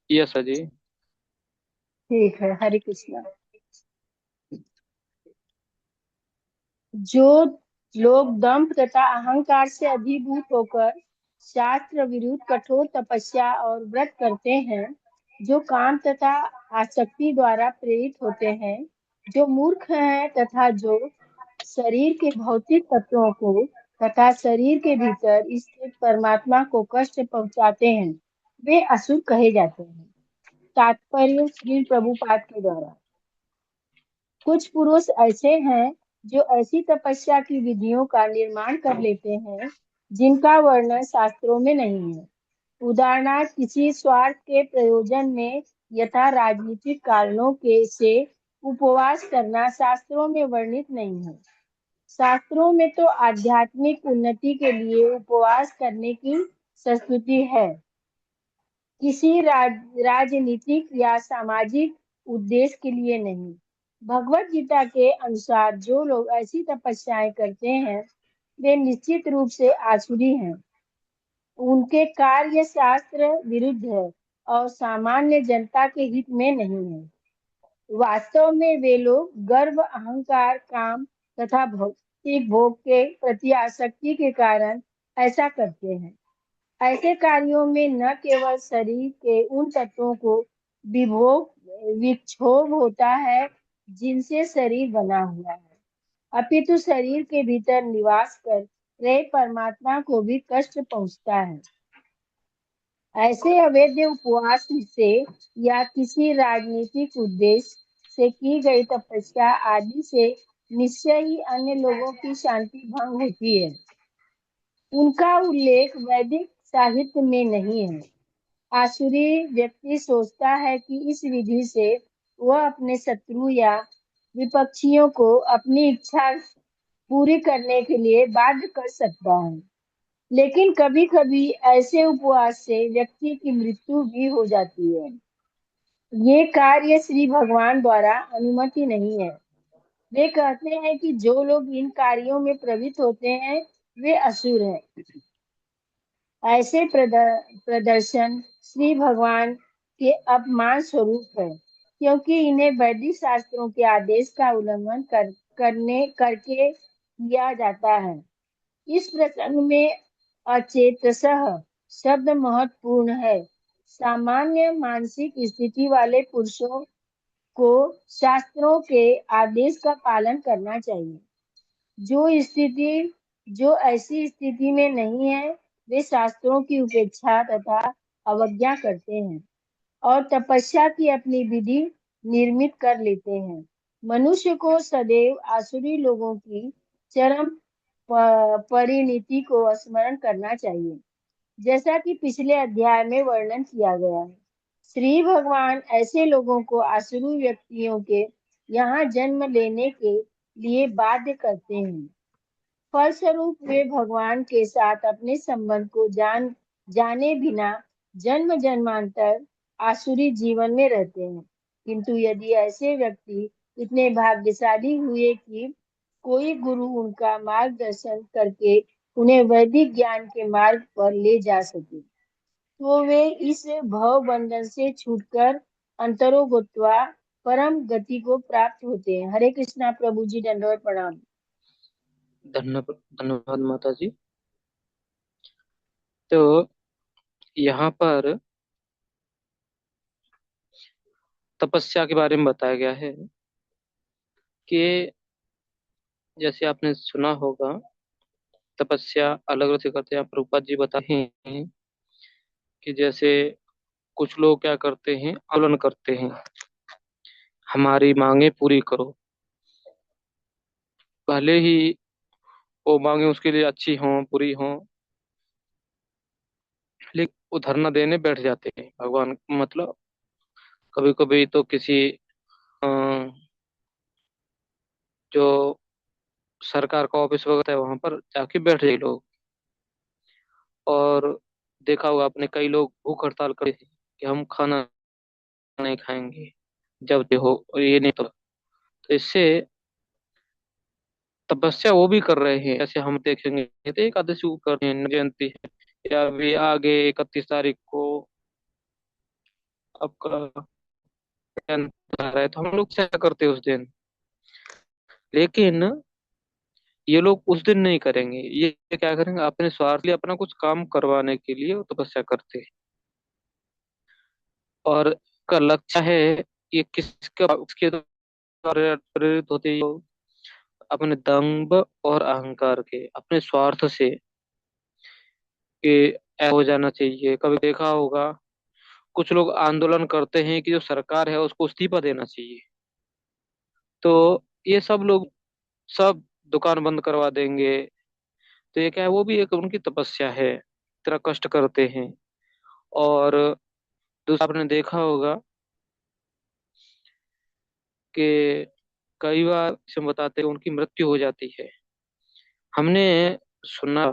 यस अजी। ठीक है, हरे कृष्णा। जो लोग दंभ तथा अहंकार से अभिभूत होकर शास्त्र विरुद्ध कठोर तपस्या और व्रत करते हैं, जो काम तथा आसक्ति द्वारा प्रेरित होते हैं, जो मूर्ख हैं तथा जो शरीर के भौतिक तत्वों को तथा शरीर के भीतर स्थित परमात्मा को कष्ट पहुंचाते हैं, वे असुर कहे जाते हैं। तात्पर्य श्री प्रभुपाद के द्वारा। कुछ पुरुष ऐसे हैं जो ऐसी तपस्या की विधियों का निर्माण कर लेते हैं जिनका वर्णन शास्त्रों में नहीं है। उदाहरणार्थ, किसी स्वार्थ के प्रयोजन में यथा राजनीतिक कारणों के से उपवास करना शास्त्रों में वर्णित नहीं है। शास्त्रों में तो आध्यात्मिक उन्नति के लिए उपवास करने की संस्तुति है, किसी राजनीतिक या सामाजिक उद्देश्य के लिए नहीं। भगवत गीता के अनुसार जो लोग ऐसी तपस्याएं करते हैं वे निश्चित रूप से आसुरी हैं। उनके कार्य शास्त्र विरुद्ध है और सामान्य जनता के हित में नहीं है। वास्तव में वे लोग गर्व, अहंकार, काम तथा भौतिक भोग के प्रति आसक्ति के कारण ऐसा करते हैं। ऐसे कार्यों में न केवल शरीर के उन तत्वों को विक्षोभ होता है जिनसे शरीर बना हुआ है, अपितु शरीर के भीतर निवास कर रहे परमात्मा को भी कष्ट पहुंचता है। ऐसे अवैध उपवास से या किसी राजनीतिक उद्देश्य से की गई तपस्या आदि से निश्चय ही अन्य लोगों की शांति भंग होती है। उनका उल्लेख वैदिक साहित्य में नहीं है। आसुरी व्यक्ति सोचता है कि इस विधि से वह अपने शत्रु या विपक्षियों को अपनी इच्छा पूरी करने के लिए बाध्य कर सकता है। लेकिन कभी कभी ऐसे उपवास से व्यक्ति की मृत्यु भी हो जाती है। ये कार्य श्री भगवान द्वारा अनुमति नहीं है। वे कहते हैं कि जो लोग इन कार्यों में प्रवृत्त होते हैं वे असुर हैं। ऐसे प्रदर्शन श्री भगवान के अपमान स्वरूप है, क्योंकि इन्हें वैदिक शास्त्रों के आदेश का उल्लंघन करके किया जाता है। इस प्रसंग में अचेतसः शब्द महत्वपूर्ण है। सामान्य मानसिक स्थिति वाले पुरुषों को शास्त्रों के आदेश का पालन करना चाहिए। जो ऐसी स्थिति में नहीं है वे शास्त्रों की उपेक्षा तथा अवज्ञा करते हैं और तपस्या की अपनी विधि निर्मित कर लेते हैं। मनुष्य को सदैव आसुरी लोगों की चरम परिणति को स्मरण करना चाहिए, जैसा कि पिछले अध्याय में वर्णन किया गया है। श्री भगवान ऐसे लोगों को आसुरी व्यक्तियों के यहाँ जन्म लेने के लिए बाध्य करते हैं। फलस्वरूप वे भगवान के साथ अपने संबंध को जाने बिना जन्म जन्मांतर आसुरी जीवन में रहते हैं। किंतु यदि ऐसे व्यक्ति इतने भाग्यशाली हुए कि कोई गुरु उनका मार्गदर्शन करके उन्हें वैदिक ज्ञान के मार्ग पर ले जा सके, तो वे इस भव बंधन से छूटकर अंतरो गत्वा परम गति को प्राप्त होते हैं। हरे कृष्णा प्रभु जी, दंडवत प्रणाम। धन्यवाद धन्यवाद माता जी। तो यहाँ पर तपस्या के बारे में बताया गया है कि जैसे आपने सुना होगा तपस्या अलग अलग से करते हैं। प्रभुपाद जी बताते हैं कि जैसे कुछ लोग क्या करते हैं, आंदोलन करते हैं, हमारी मांगे पूरी करो। भले ही वो मांगे उसके लिए अच्छी हों बुरी हों, लेकिन वो धरना देने बैठ जाते हैं भगवान। मतलब कभी कभी तो किसी अ, जो सरकार का ऑफिस वगैरह है वहां पर जाके बैठ जाए लोग। और देखा होगा आपने कई लोग भूख हड़ताल करे थे कि हम खाना नहीं खाएंगे जब देखो ये नहीं तो इससे तपस्या वो भी कर रहे हैं। जैसे हम देखेंगे तो एकादशी को कर रहे हैं, जयंती है, या अभी आगे 31 तारीख को आपका जयंती आ रहा है तो हम लोग क्या करते हैं उस दिन। लेकिन ये लोग उस दिन नहीं करेंगे, ये क्या करेंगे अपने स्वार्थ के लिए, अपना कुछ काम करवाने के लिए वो तपस्या करते हैं। और का लक्ष्य है ये किसके द्वारा प्रेरित होते हैं, ये अपने दंभ और अहंकार के, अपने स्वार्थ से कि ऐसा हो जाना चाहिए। कभी देखा होगा कुछ लोग आंदोलन करते हैं कि जो सरकार है उसको इस्तीफा देना चाहिए, तो ये सब लोग सब दुकान बंद करवा देंगे। तो ये क्या है, वो भी एक उनकी तपस्या है, इतना कष्ट करते हैं। और दूसरा आपने देखा होगा कि कई बार से बताते हैं उनकी मृत्यु हो जाती है। हमने सुना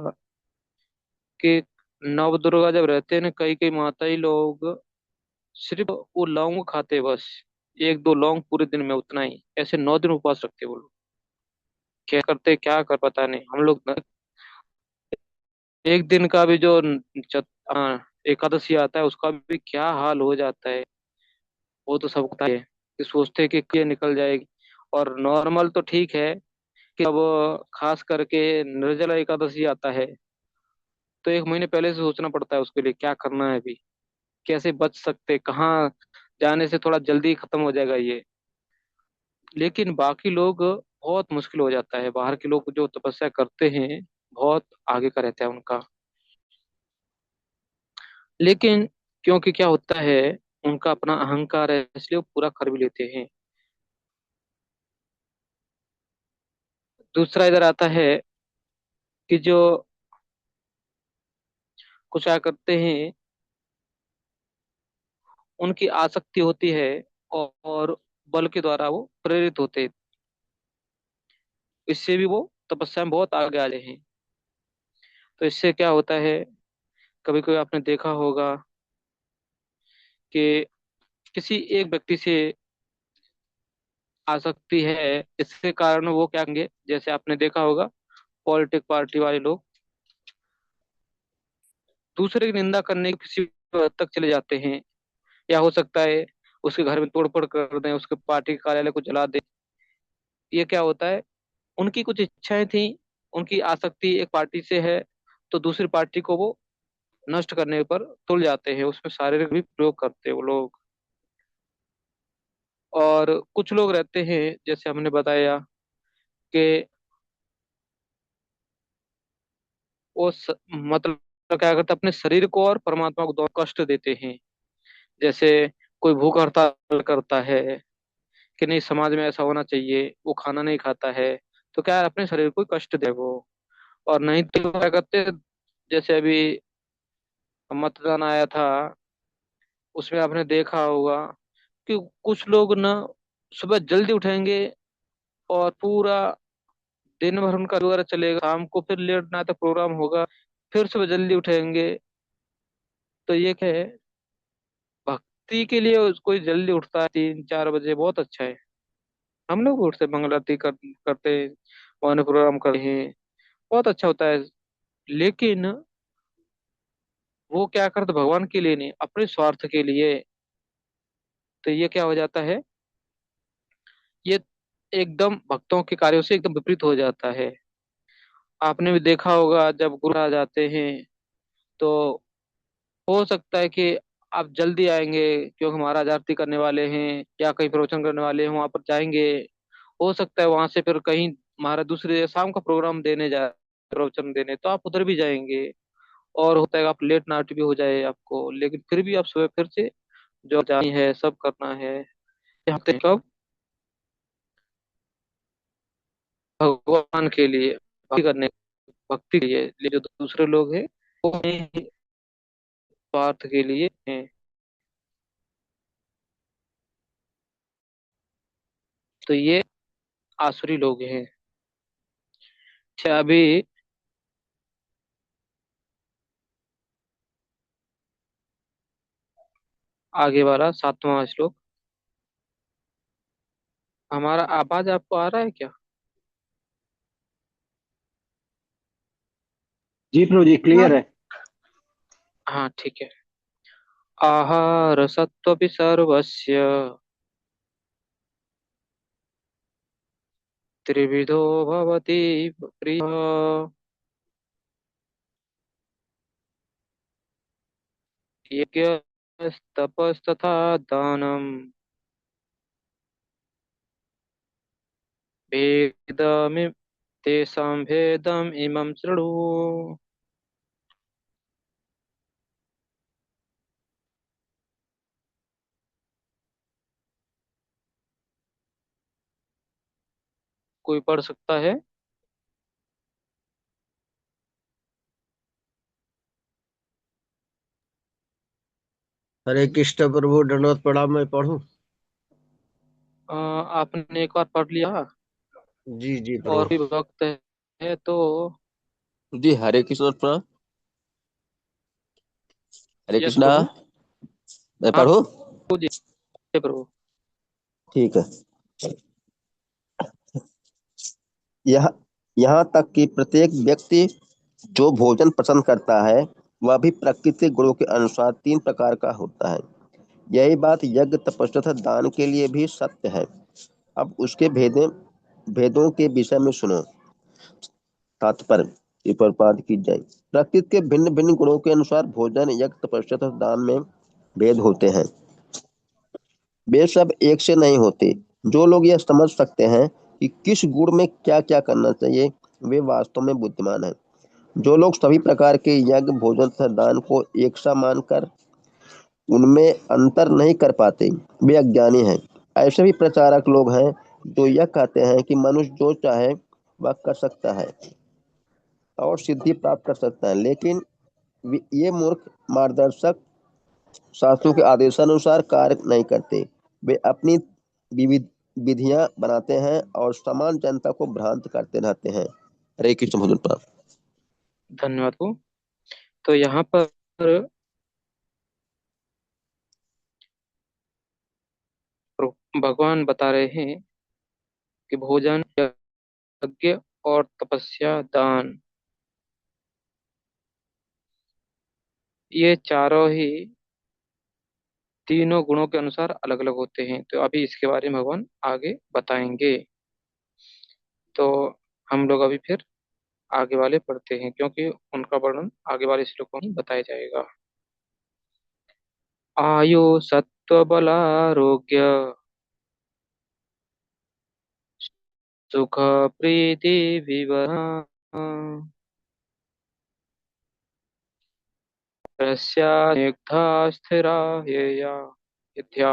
कि नव दुर्गा जब रहते हैं ना, कई कई माताएं लोग सिर्फ वो लौंग खाते, बस एक दो लौंग पूरे दिन में, उतना ही। ऐसे 9 दिन उपवास रखते वो लोग। क्या करते क्या कर पता नहीं। हम लोग एक दिन का भी जो एकादशी आता है उसका भी क्या हाल हो जाता है, वो तो सबको पता है कि सोचते हैं कि ये निकल जाएगी। और नॉर्मल तो ठीक है कि अब खास करके निर्जला एकादशी आता है तो एक महीने पहले से सोचना पड़ता है उसके लिए क्या करना है अभी, कैसे बच सकते, कहाँ जाने से थोड़ा जल्दी खत्म हो जाएगा ये। लेकिन बाकी लोग बहुत मुश्किल हो जाता है, बाहर के लोग जो तपस्या करते हैं बहुत आगे का रहता है उनका। लेकिन क्योंकि क्या होता है, उनका अपना अहंकार है इसलिए वो पूरा कर भी लेते हैं। दूसरा इधर आता है कि जो कुछ क्या करते हैं, उनकी आसक्ति होती है और बल के द्वारा वो प्रेरित होते हैं, इससे भी वो तपस्या में बहुत आगे आ रहे हैं। तो इससे क्या होता है, कभी कभी आपने देखा होगा कि किसी एक व्यक्ति से आसक्ति है, इसके कारण वो क्या करेंगे, जैसे आपने देखा होगा पॉलिटिक पार्टी वाले लोग दूसरे की निंदा करने की किसी हद तक चले जाते हैं, या हो सकता है उसके घर में तोड़फोड़ कर दें, उसके पार्टी के कार्यालय को जला दें। ये क्या होता है, उनकी कुछ इच्छाएं थी, उनकी आसक्ति एक पार्टी से है तो दूसरी पार्टी को वो नष्ट करने पर तुल जाते हैं, उसमें शारीरिक भी प्रयोग करते हैं वो लोग। और कुछ लोग रहते हैं जैसे हमने बताया कि मतलब क्या करते हैं, अपने शरीर को और परमात्मा को दोनों कष्ट देते हैं। जैसे कोई भूख हड़ताल करता है कि नहीं समाज में ऐसा होना चाहिए, वो खाना नहीं खाता है, तो क्या है, अपने शरीर को ही कष्ट दे वो। और नहीं तो क्या करते हैं, जैसे अभी मतदान आया था, उसमें आपने देखा होगा कि कुछ लोग ना सुबह जल्दी उठेंगे और पूरा दिन भर उनका वगैरह चलेगा, शाम को फिर लेट नाइट तक प्रोग्राम होगा, फिर सुबह जल्दी उठेंगे। तो ये क्या है, भक्ति के लिए कोई जल्दी उठता है 3-4 बजे, बहुत अच्छा है। हम लोग भी उठते मंगल आरती करते हैं, मॉर्निंग प्रोग्राम करते हैं, बहुत अच्छा होता है। लेकिन वो क्या करते, भगवान के लिए नहीं, अपने स्वार्थ के लिए। तो ये क्या हो जाता है, ये एकदम भक्तों के कार्यों से एकदम विपरीत हो जाता है। आपने भी देखा होगा जब गुरु आ जाते हैं तो हो सकता है कि आप जल्दी आएंगे क्योंकि महाराज आरती करने वाले हैं या कहीं प्रवचन करने वाले हैं, वहां पर जाएंगे। हो सकता है वहां से फिर कहीं महाराज दूसरे शाम का प्रोग्राम देने जा प्रवचन देने, तो आप उधर भी जाएंगे। और होता है आप लेट नाइट भी हो जाए आपको, लेकिन फिर भी आप सुबह फिर से जो जानी है सब करना है, यहाँ तक कब भगवान के लिए, भक्ति करने, भक्ति के लिए जो दूसरे लोग हैं वो अपने स्वार्थ के लिए हैं। तो ये आसुरी लोग हैं। अच्छा अभी आगे वाला 7वां श्लोक, हमारा आवाज आपको आ रहा है क्या? जी प्रभु जी, हाँ। क्लियर है। हाँ ठीक है। आहार सत्वपि सर्वस्य त्रिविधो भवति प्रिय। यज्ञस्तपस्तथा दानम् भेदमि तेषां भेदम् इमं शृणु। कोई पढ़ सकता है? हरे कृष्ण प्रभु, दंडवत प्रणाम। मैं पढ़ूं? आपने एक बार पढ़ लिया, जी जी और प्रभु। भी भक्त है तो। जी हरे कृष्ण प्रणाम। हरे यस कृष्णा। प्रभु। मैं हाँ पढ़ूं? प्रभु जी, जय प्रभु। ठीक है। यह यहाँ तक कि प्रत्येक व्यक्ति जो भोजन पसंद करता है वह भी प्राकृतिक गुणों के अनुसार 3 प्रकार का होता है। यही बात यज्ञ तपस्या तथा दान के लिए भी सत्य है। अब उसके भेदों के विषय में सुनो। तात्पर्य ये प्रपात की जाए। प्रकृति के भिन्न भिन्न गुणों के अनुसार भोजन यज्ञ तपस्या तथा दान में भेद होते हैं। वे सब एक से नहीं होते। जो लोग यह समझ सकते हैं कि किस गुण में क्या क्या करना चाहिए, वे वास्तव में बुद्धिमान हैं। जो लोग सभी प्रकार के यज्ञ भोजन तथा दान को एक सा मानकर उनमें अंतर नहीं कर पाते, वे अज्ञानी हैं। ऐसे भी प्रचारक लोग हैं जो यह कहते हैं कि मनुष्य जो चाहे वह कर सकता है और सिद्धि प्राप्त कर सकता है, लेकिन ये मूर्ख मार्गदर्शक शास्त्रों के आदेशानुसार कार्य नहीं करते। वे अपनी विविध विधियां बनाते हैं और समान जनता को भ्रांत करते रहते हैं। हरे कृष्ण भजन। धन्यवाद को। तो यहाँ पर भगवान बता रहे हैं कि भोजन, यज्ञ और तपस्या, दान, ये चारों ही तीनों गुणों के अनुसार अलग अलग होते हैं। तो अभी इसके बारे में भगवान आगे बताएंगे। तो हम लोग अभी फिर आगे वाले पढ़ते हैं, क्योंकि उनका वर्णन आगे वाले श्लोकों में बताया जाएगा। आयु सत्व बल आरोग्य सुख प्रीति विवरण स्निग्धा स्थिरा हेया यथ्या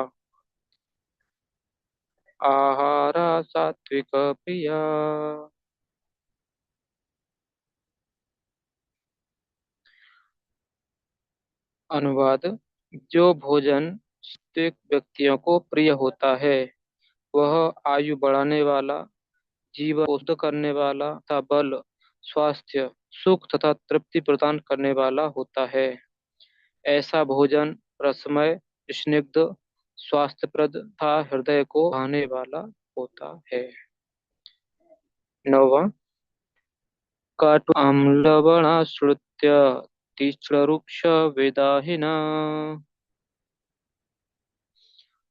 आहारा सात्विक प्रिया। अनुवाद। जो भोजन सात्विक व्यक्तियों को प्रिय होता है वह आयु बढ़ाने वाला, जीवन को शुद्ध करने वाला तथा बल, स्वास्थ्य, सुख तथा तृप्ति प्रदान करने वाला होता है। ऐसा भोजन रसमय, स्निग्ध, स्वास्थ्यप्रद तथा हृदय को भाने वाला होता है। 9वां। कटु अम्ल लवणाश्रुत्य तीक्ष्ण रुक्ष वेदाहिना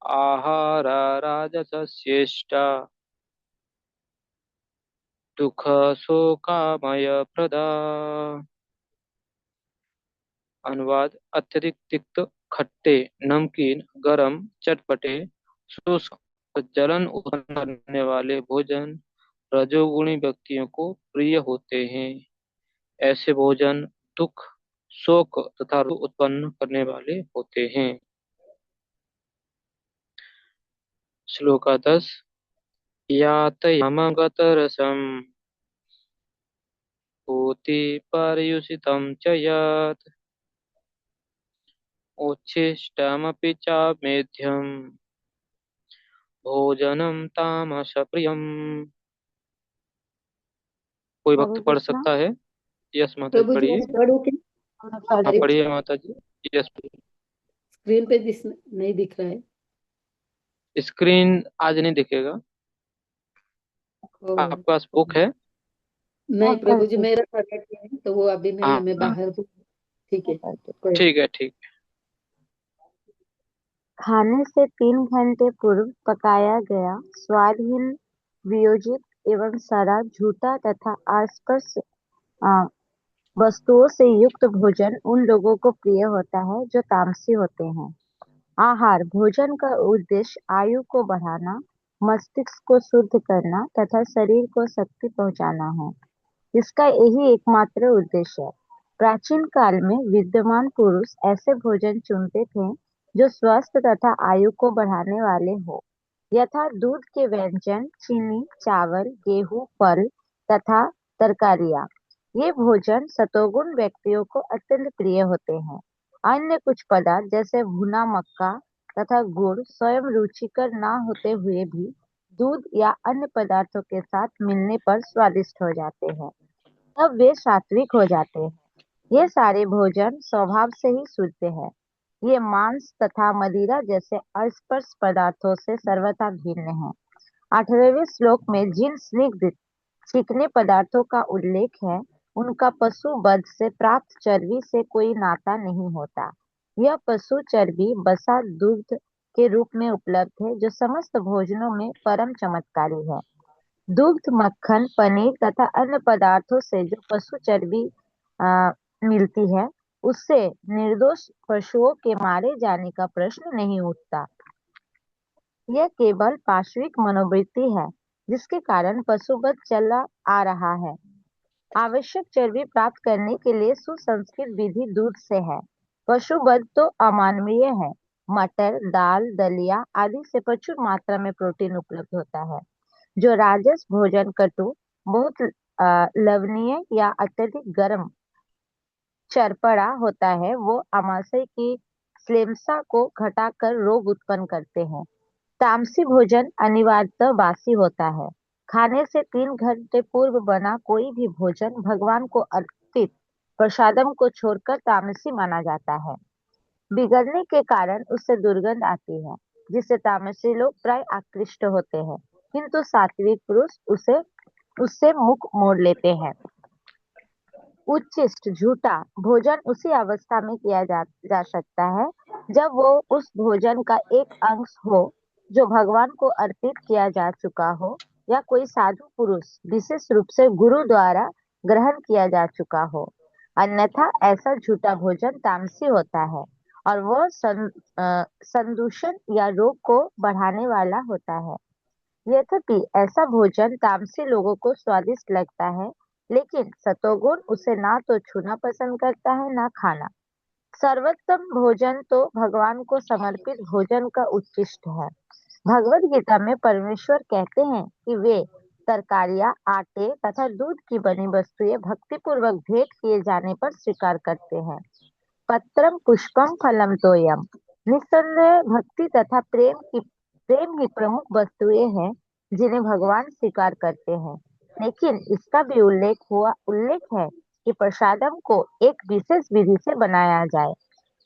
आहारा राजसस्येष्टा दुख शोकामय प्रदा। अनुवाद। अत्यधिक तिक्त, खट्टे, नमकीन, गरम, चटपटे, शुष्क और जलन उत्पन्न करने वाले भोजन रजोगुणी व्यक्तियों को प्रिय होते हैं। ऐसे भोजन दुख, शोक तथा रोग उत्पन्न करने वाले होते हैं। श्लोक 10। यातयामगतरसं भूति पर्युषितं च यत् उच्छिष्टमपि चामेध्यं भोजनं तामसप्रियम्। कोई भक्त हरे पढ़ कृष्णा। सकता है? यस माता जी प्रभु जी पढ़िए। मैं पढ़ूं क्या? हाँ अरे पढ़िए माता जी। यस। स्क्रीन पे नहीं दिख रहा है। स्क्रीन आज नहीं दिखेगा। ओ, आपके पास बुक है? नहीं मैं प्रभु जी पढ़ती मेरा पढ़ है तो वो अभी नहीं है, हाँ मैं बाहर हूँ। ठीक मैं है पढ़ती। कोई। ठीक है ठीक है। खाने से 3 घंटे पूर्व पकाया गया स्वादहीन, वियोजित एवं सड़ा, झूठा तथा अस्पष्ट आ, वस्तुओं से युक्त भोजन उन लोगों को प्रिय होता है जो तामसी होते हैं। आहार भोजन का उद्देश्य आयु को बढ़ाना, मस्तिष्क को शुद्ध करना तथा शरीर को शक्ति पहुंचाना है। इसका यही एकमात्र उद्देश्य है। प्राचीन काल में विद्यमान पुरुष ऐसे भोजन चुनते थे जो स्वस्थ तथा आयु को बढ़ाने वाले हो, यथा दूध के व्यंजन, चीनी, चावल, गेहूं, फल तथा तरकारियां। ये भोजन सतोगुण व्यक्तियों को अत्यंत प्रिय होते हैं। अन्य कुछ पदार्थ जैसे भुना मक्का तथा गुड़ स्वयं रुचिकर ना होते हुए भी दूध या अन्य पदार्थों के साथ मिलने पर स्वादिष्ट हो जाते हैं, तब वे सात्विक हो जाते हैं। ये सारे भोजन स्वभाव से ही शुद्ध है। ये मांस तथा मदिरा जैसे अस्पर्श पदार्थों से सर्वथा भिन्न है। 8वें श्लोक में जिन स्निग्ध चिकने पदार्थों का उल्लेख है उनका पशु वध से प्राप्त चर्बी से कोई नाता नहीं होता। यह पशु चर्बी वसा दुग्ध के रूप में उपलब्ध है, जो समस्त भोजनों में परम चमत्कारी है। दुग्ध, मक्खन, पनीर तथा अन्य पदार्थों से जो पशु चर्बी मिलती है, उससे निर्दोष पशुओं के मारे जाने का प्रश्न नहीं उठता। यह केवल पाशविक मनोवृत्ति है, जिसके कारण पशुवध चला आ रहा है। आवश्यक चर्बी प्राप्त करने के लिए सुसंस्कृत विधि दूध से है। पशुवध तो अमानवीय है। मटर, दाल, दलिया आदि से प्रचुर मात्रा में प्रोटीन उपलब्ध होता है। जो राजस भोजन कटु, बहुत लवणीय या अत्यधिक गर्म चरपड़ा होता है, वो आमाशय की श्लेष्मता को घटाकर रोग उत्पन्न करते हैं। तामसी भोजन अनिवार्यतः बासी होता है। खाने से 3 घंटे पूर्व बना कोई भी भोजन भगवान को अर्पित प्रसादम को छोड़कर तामसी माना जाता है। बिगड़ने के कारण उससे दुर्गंध आती है, जिससे तामसी लोग प्राय आकृष्ट होते हैं, किंतु सात्विक पुरुष उससे मुख मोड़ लेते हैं। उच्छिष्ट झूठा भोजन उसी अवस्था में किया जा सकता है जब वो उस भोजन का एक अंश हो जो भगवान को अर्पित किया जा चुका हो, या कोई साधु पुरुष विशेष रूप से गुरु द्वारा ग्रहण किया जा चुका हो। अन्यथा ऐसा झूठा भोजन तामसी होता है और वह संदूषण या रोग को बढ़ाने वाला होता है। यद्यपि ऐसा भोजन तामसी लोगों को स्वादिष्ट लगता है, लेकिन सतोगुण उसे ना तो छूना पसंद करता है, ना खाना। सर्वोत्तम भोजन तो भगवान को समर्पित भोजन का उच्छिष्ट है। भगवद गीता में परमेश्वर कहते हैं कि वे तरकारियां, आटे तथा दूध की बनी वस्तुएं भक्ति पूर्वक भेंट किए जाने पर स्वीकार करते हैं। पत्रम पुष्पम फलम तोयम। निस्संदेह भक्ति तथा प्रेम ही प्रमुख वस्तुएं हैं जिन्हें भगवान स्वीकार करते हैं। लेकिन इसका भी उल्लेख है कि प्रसादम को एक विशेष विधि से बनाया जाए।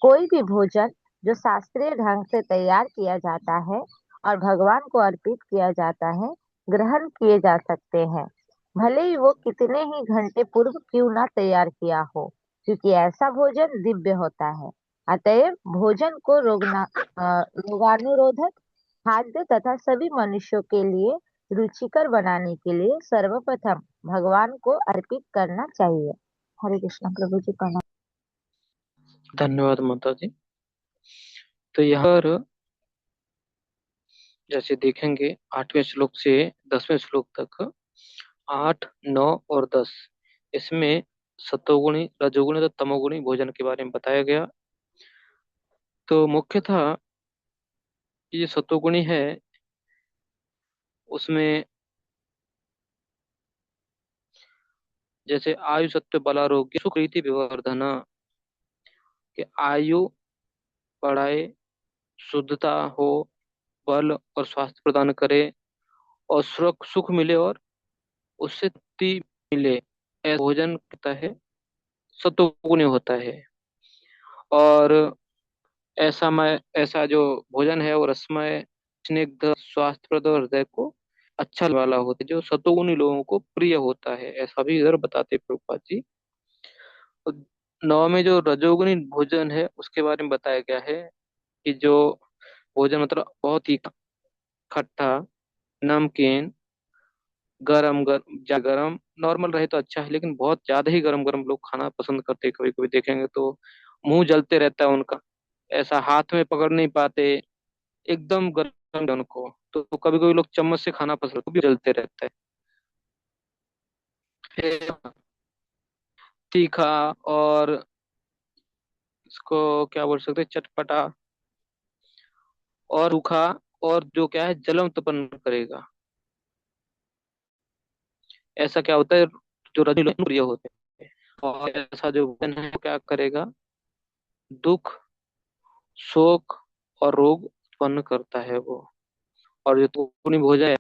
कोई भी भोजन जो शास्त्रीय ढंग से तैयार किया जाता है और भगवान को अर्पित किया जाता है, ग्रहण किए जा सकते हैं, भले ही वो कितने ही घंटे पूर्व क्यों ना तैयार किया हो, क्योंकि ऐसा भोजन दिव्य होता है। अतएव भोजन को रोगाणुरोधक, खाद्य तथा सभी मनुष्यों के लिए रुचिकर बनाने के लिए सर्वप्रथम भगवान को अर्पित करना चाहिए। हरे कृष्ण। प्रभु जी प्रणाम। धन्यवाद माता जी। तो यहाँ पर जैसे देखेंगे 8वें श्लोक से 10वें श्लोक तक, 8, 9 और 10, इसमें सतोगुणी, रजोगुणी तो तमोगुणी भोजन के बारे में बताया गया। तो मुख्यतः ये सतोगुणी है, उसमें जैसे आयु, सत्व, बल, आरोग्य, सुख, रीति, विवर्धन, कि आयु बढ़ाए, शुद्धता हो, बल और स्वास्थ्य प्रदान करे, और सुख मिले और उससे तृप्ति मिले, ऐसा भोजन होता है, सतोगुणी होता है। और ऐसा जो भोजन है वो रसमय, स्निग्ध, स्वास्थ्यप्रद और हृदय को अच्छा लगने वाला होता है, जो सतोगुणी लोगों को प्रिय होता है, ऐसा भी इधर बताते प्रभुपाद जी। और 9 में जो रजोगुणी भोजन है उसके बारे में बताया गया है कि जो भोजन मतलब बहुत ही खट्टा, नमकीन, गरम नॉर्मल रहे तो अच्छा है, लेकिन बहुत ज्यादा ही गरम गरम लोग खाना पसंद करते हैं। कभी कभी देखेंगे तो मुंह जलते रहता है उनका, ऐसा हाथ में पकड़ नहीं पाते, एकदम गर्म है उनको। तो कभी कभी लोग चम्मच से खाना पसंद करते हैं, तो भी जलते रहता है। फिर तीखा, और इसको क्या बोल सकते हैं, चटपटा और रूखा, और जो क्या है जलन उत्पन्न करेगा, ऐसा क्या होता है, जो रजोगुणी लोग प्रिय होते हैं। और ऐसा जो भोजन है वो क्या करेगा, दुख, शोक और रोग उत्पन्न करता है वो। और जो तूनी भोजन है,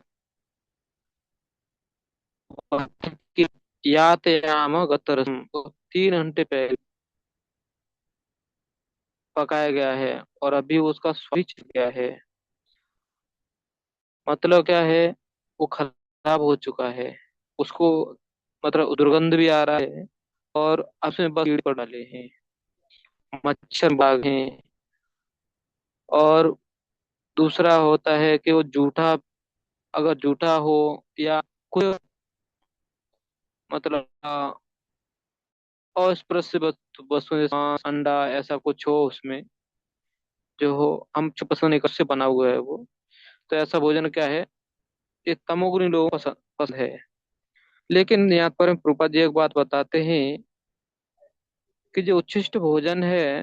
कि यातयाम गतरसम, तो 3 घंटे पहले पकाया गया है और अभी उसका स्वाद ही चल गया है, मतलब क्या है, वो खराब हो चुका है, उसको मतलब दुर्गंध भी आ रहा है, और उसमें बस कीड़े पर डाले हैं, मच्छर बाग हैं। और दूसरा होता है कि वो जूठा, अगर जूठा हो या कोई मतलब अस्पृश्य वस्तु जैसे मांस, अंडा, ऐसा कुछ हो उसमें, जो हो हम जो पसंद नहीं कर से बना हुआ है वो, तो ऐसा भोजन क्या है, ये तमोगुणी लोगों को पसंद पसंद है। लेकिन यहाँ पर प्रभुपाद जी एक बात बताते हैं कि जो उच्छिष्ट भोजन है,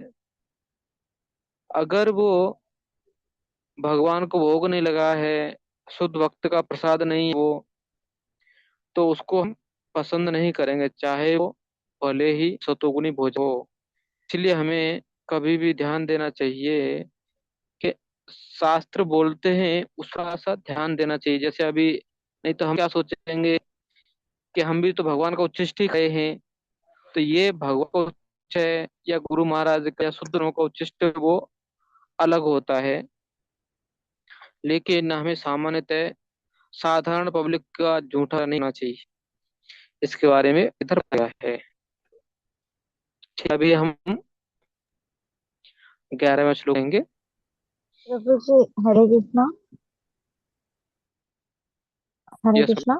अगर वो भगवान को भोग नहीं लगा है, शुद्ध भक्त का प्रसाद नहीं है वो, तो उसको हम पसंद नहीं करेंगे, चाहे वो भले ही सतोगुणी भोजन हो। इसलिए हमें कभी भी ध्यान देना चाहिए कि शास्त्र बोलते हैं उसका सा ध्यान देना चाहिए। जैसे अभी, नहीं तो हम क्या सोचेंगे कि हम भी तो भगवान का उच्छिष्ट ही खाए हैं, तो ये भगवान का उच्चिष्ट है या गुरु महाराज का या शूद्रों का उच्चिष्ट, वो अलग होता है। लेकिन हमें सामान्यतः साधारण पब्लिक का झूठा नहीं होना चाहिए, इसके बारे में इधर गया है। ठीक, अभी हम 11वें श्लोक लेंगे। प्रभु जी, हरे कृष्णा। हरे यस। कृष्णा।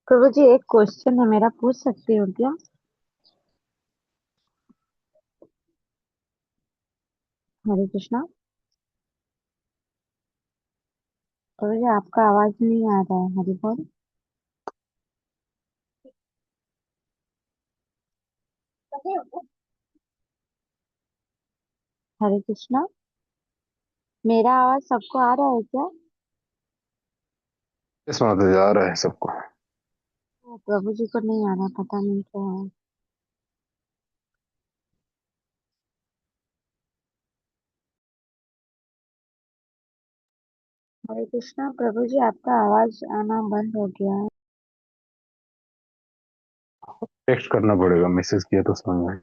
प्रभु जी, एक क्वेश्चन है मेरा, पूछ सकती हूँ क्या? हरे कृष्णा। प्रभु जी, आपका आवाज नहीं आ रहा है, हरि बोल। हरे कृष्णा। मेरा आवाज सबको आ रहा है क्या? इस माता जा रहा है सबको। ओ, प्रभु जी को नहीं आ रहा, पता नहीं क्या है। हरे कृष्णा। प्रभु जी, आपका आवाज आना बंद हो गया है। टेक्स्ट करना पड़ेगा, मैसेज किया तो समझ में।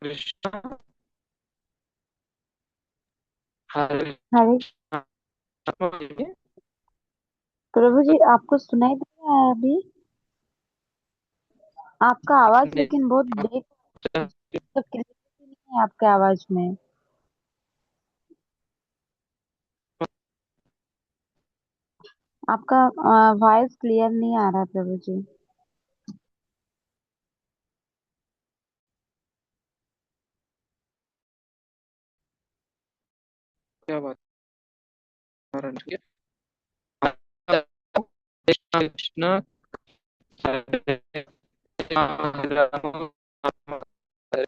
कृष्ण, हरे हरे कृष्ण। प्रभु जी, आपको सुनाई दे रहा है अभी? आपका आवाज लेकिन बहुत ब्रेक, तो क्लियरिटी नहीं है आपके आवाज में। आपका वॉइस क्लियर नहीं आ रहा प्रभु जी। क्या बात है? कृष्ण कृष्ण, हरे राम, हरे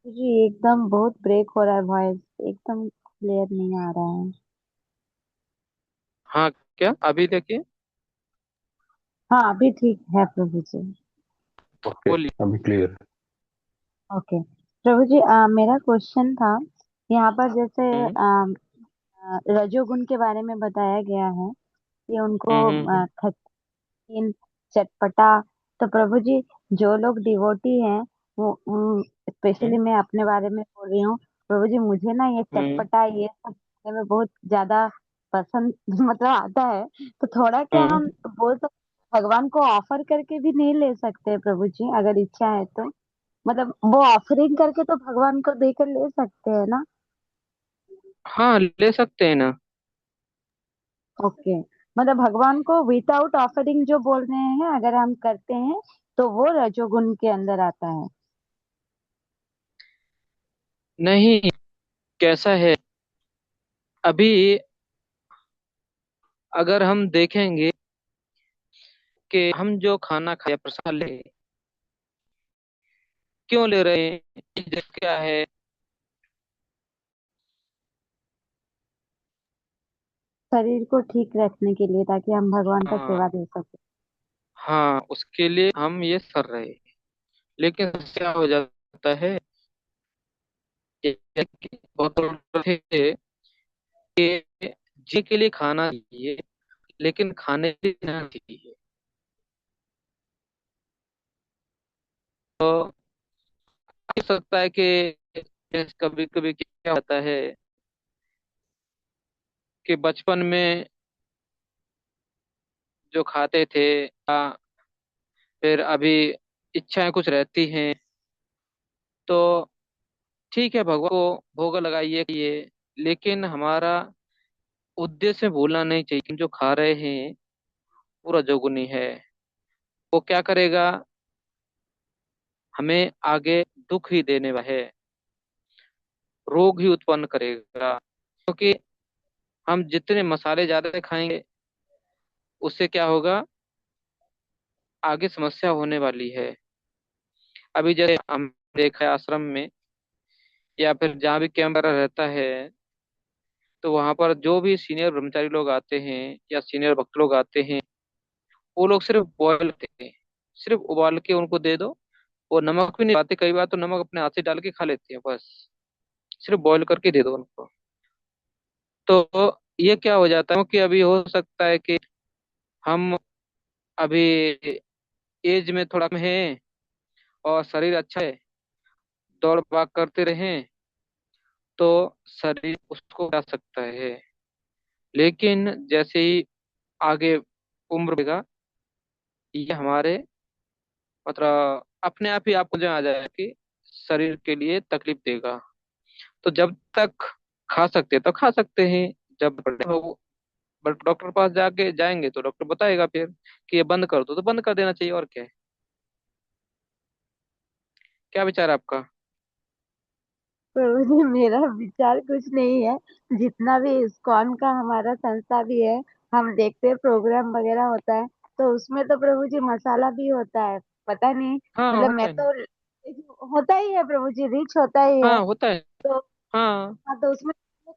जी, एकदम बहुत ब्रेक हो रहा है वॉइस, एकदम क्लियर नहीं आ रहा है। हाँ, क्या अभी देखिए? हाँ, अभी ठीक है प्रभु जी। ओके, बोलिए। अभी क्लियर। ओके प्रभु जी, मेरा क्वेश्चन था, यहाँ पर जैसे हम्म रजोगुण के बारे में बताया गया है कि उनको हम्म। खट्टीन, चटपटा। तो प्रभु जी, जो लोग डिवोटी हैं, वो स्पेशली हम्म मैं अपने बारे में बोल रही हूँ। प्रभु जी, मुझे ना ये हम्म चटपटा ये सब खाने में बहुत ज्यादा पसंद मतलब आता है। तो थोड़ा क्या हम्म। हम बोल सकते, भगवान को ऑफर करके भी नहीं ले सकते प्रभु जी, अगर इच्छा है तो? मतलब वो ऑफरिंग करके तो भगवान को देकर ले सकते हैं ना? हाँ, ले सकते हैं ना। ओके, मतलब भगवान को विदाउट ऑफरिंग जो बोल रहे हैं, अगर हम करते हैं तो वो रजोगुण के अंदर आता है। नहीं, कैसा है, अभी अगर हम देखेंगे कि हम जो खाना खाया प्रसाद ले, क्यों ले रहे हैं, ये क्या है, शरीर को ठीक रखने के लिए, ताकि हम भगवान का हाँ सेवा दे सके। हाँ, उसके लिए हम ये कर रहे हैं। लेकिन क्या हो जाता है कि बहुत लोग थे कि जी के लिए खाना चाहिए, लेकिन खाने के लिए रहना चाहिए। तो हो सकता है कि कभी कभी क्या होता है कि बचपन में जो खाते थे, फिर अभी इच्छाएं कुछ रहती हैं, तो ठीक है, भगवान को भोग लगाइए ये, लेकिन हमारा उद्देश्य भूलना नहीं चाहिए कि जो खा रहे हैं वो रजोगुनी है। वो क्या करेगा, हमें आगे दुख ही देने वाला है, रोग ही उत्पन्न करेगा। क्योंकि हम जितने मसाले ज्यादा खाएंगे, उससे क्या होगा, आगे समस्या होने वाली है। अभी जैसे हम देखा है आश्रम में या फिर जहाँ भी कैंप वगैरह रहता है, तो वहां पर जो भी सीनियर ब्रह्मचारी लोग आते हैं या सीनियर भक्त लोग आते हैं, वो लोग सिर्फ बॉयल करते हैं। सिर्फ उबाल के उनको दे दो, वो नमक भी नहीं पाते, कई बार तो नमक अपने हाथ से डाल के खा लेते हैं बस। सिर्फ बॉईल करके दे दो उनको। तो ये क्या हो जाता है कि अभी हो सकता है कि हम अभी एज में थोड़ा कम है और शरीर अच्छा है, दौड़ भाग करते रहें, तो शरीर उसको जा सकता है। लेकिन जैसे ही आगे उम्र बढ़ेगा, ये हमारे मतलब अपने आप ही आपको जो आ जाएगा कि शरीर के लिए तकलीफ देगा। तो जब तक खा सकते हैं तो खा सकते हैं, जब बड़े हो, बट डॉक्टर के पास जाके जाएंगे तो डॉक्टर बताएगा फिर कि ये बंद कर दो, तो बंद कर देना चाहिए, और क्या है। क्या विचार है आपका? प्रभु जी, मेरा विचार कुछ नहीं है। जितना भी इस्कॉन का हमारा संस्था भी है, हम देखते हैं प्रोग्राम वगैरह होता है, तो उसमें तो प्रभु जी मसाला भी होता है। पता नहीं, हाँ मतलब होता मैं है। तो होता ही है प्रभु जी, रिच होता ही है। हाँ होता है। तो हाँ हाँ, तो उसमें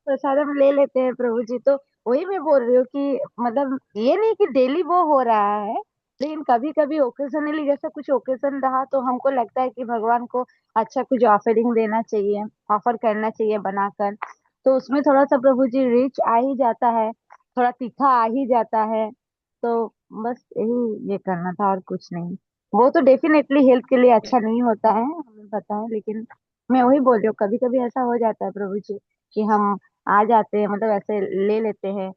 प्रसाद हम ले लेते हैं प्रभु जी। तो वही मैं बोल रही हूँ कि मतलब ये नहीं कि डेली वो हो रहा है, लेकिन कभी कभी ओकेजनली जैसा कुछ ओकेजन रहा तो हमको लगता है कि भगवान को अच्छा कुछ ऑफरिंग देना चाहिए, ऑफर करना चाहिए बनाकर। तो उसमें थोड़ा सा प्रभु जी रिच आ ही जाता है, थोड़ा तीखा आ ही जाता है। तो बस यही ये करना था, और कुछ नहीं। वो तो डेफिनेटली हेल्थ के लिए अच्छा नहीं होता है, हमें पता है, लेकिन मैं वही बोल रही हूँ, कभी कभी ऐसा हो जाता है प्रभु जी कि हम आ जाते हैं, मतलब ऐसे ले लेते हैं।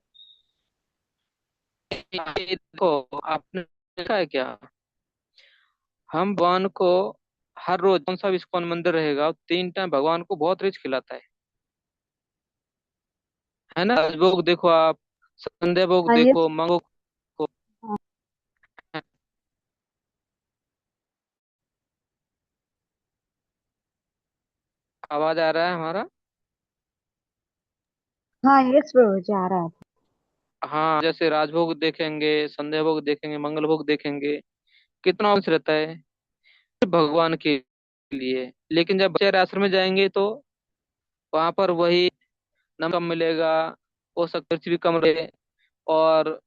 ये देखो, आपने देखा है क्या, हम भगवान को हर रोज कौन सा भी इस्कॉन मंदिर रहेगा, 3 टाइम भगवान को बहुत रिच खिलाता है ना। भोग देखो आप, संध्या भोग हाँ ये देखो, मंगो को। आवाज आ रहा है हमारा? हाँ ये प्रभु जी आ रहा है। हाँ, जैसे राजभोग देखेंगे, संध्या भोग देखेंगे, मंगल भोग देखेंगे, कितना अंश रहता है सिर्फ भगवान के लिए। लेकिन जब बच्चे आश्रम में जाएंगे तो वहां पर वही नमक कम मिलेगा, पोषक तत्व भी कम रहे। और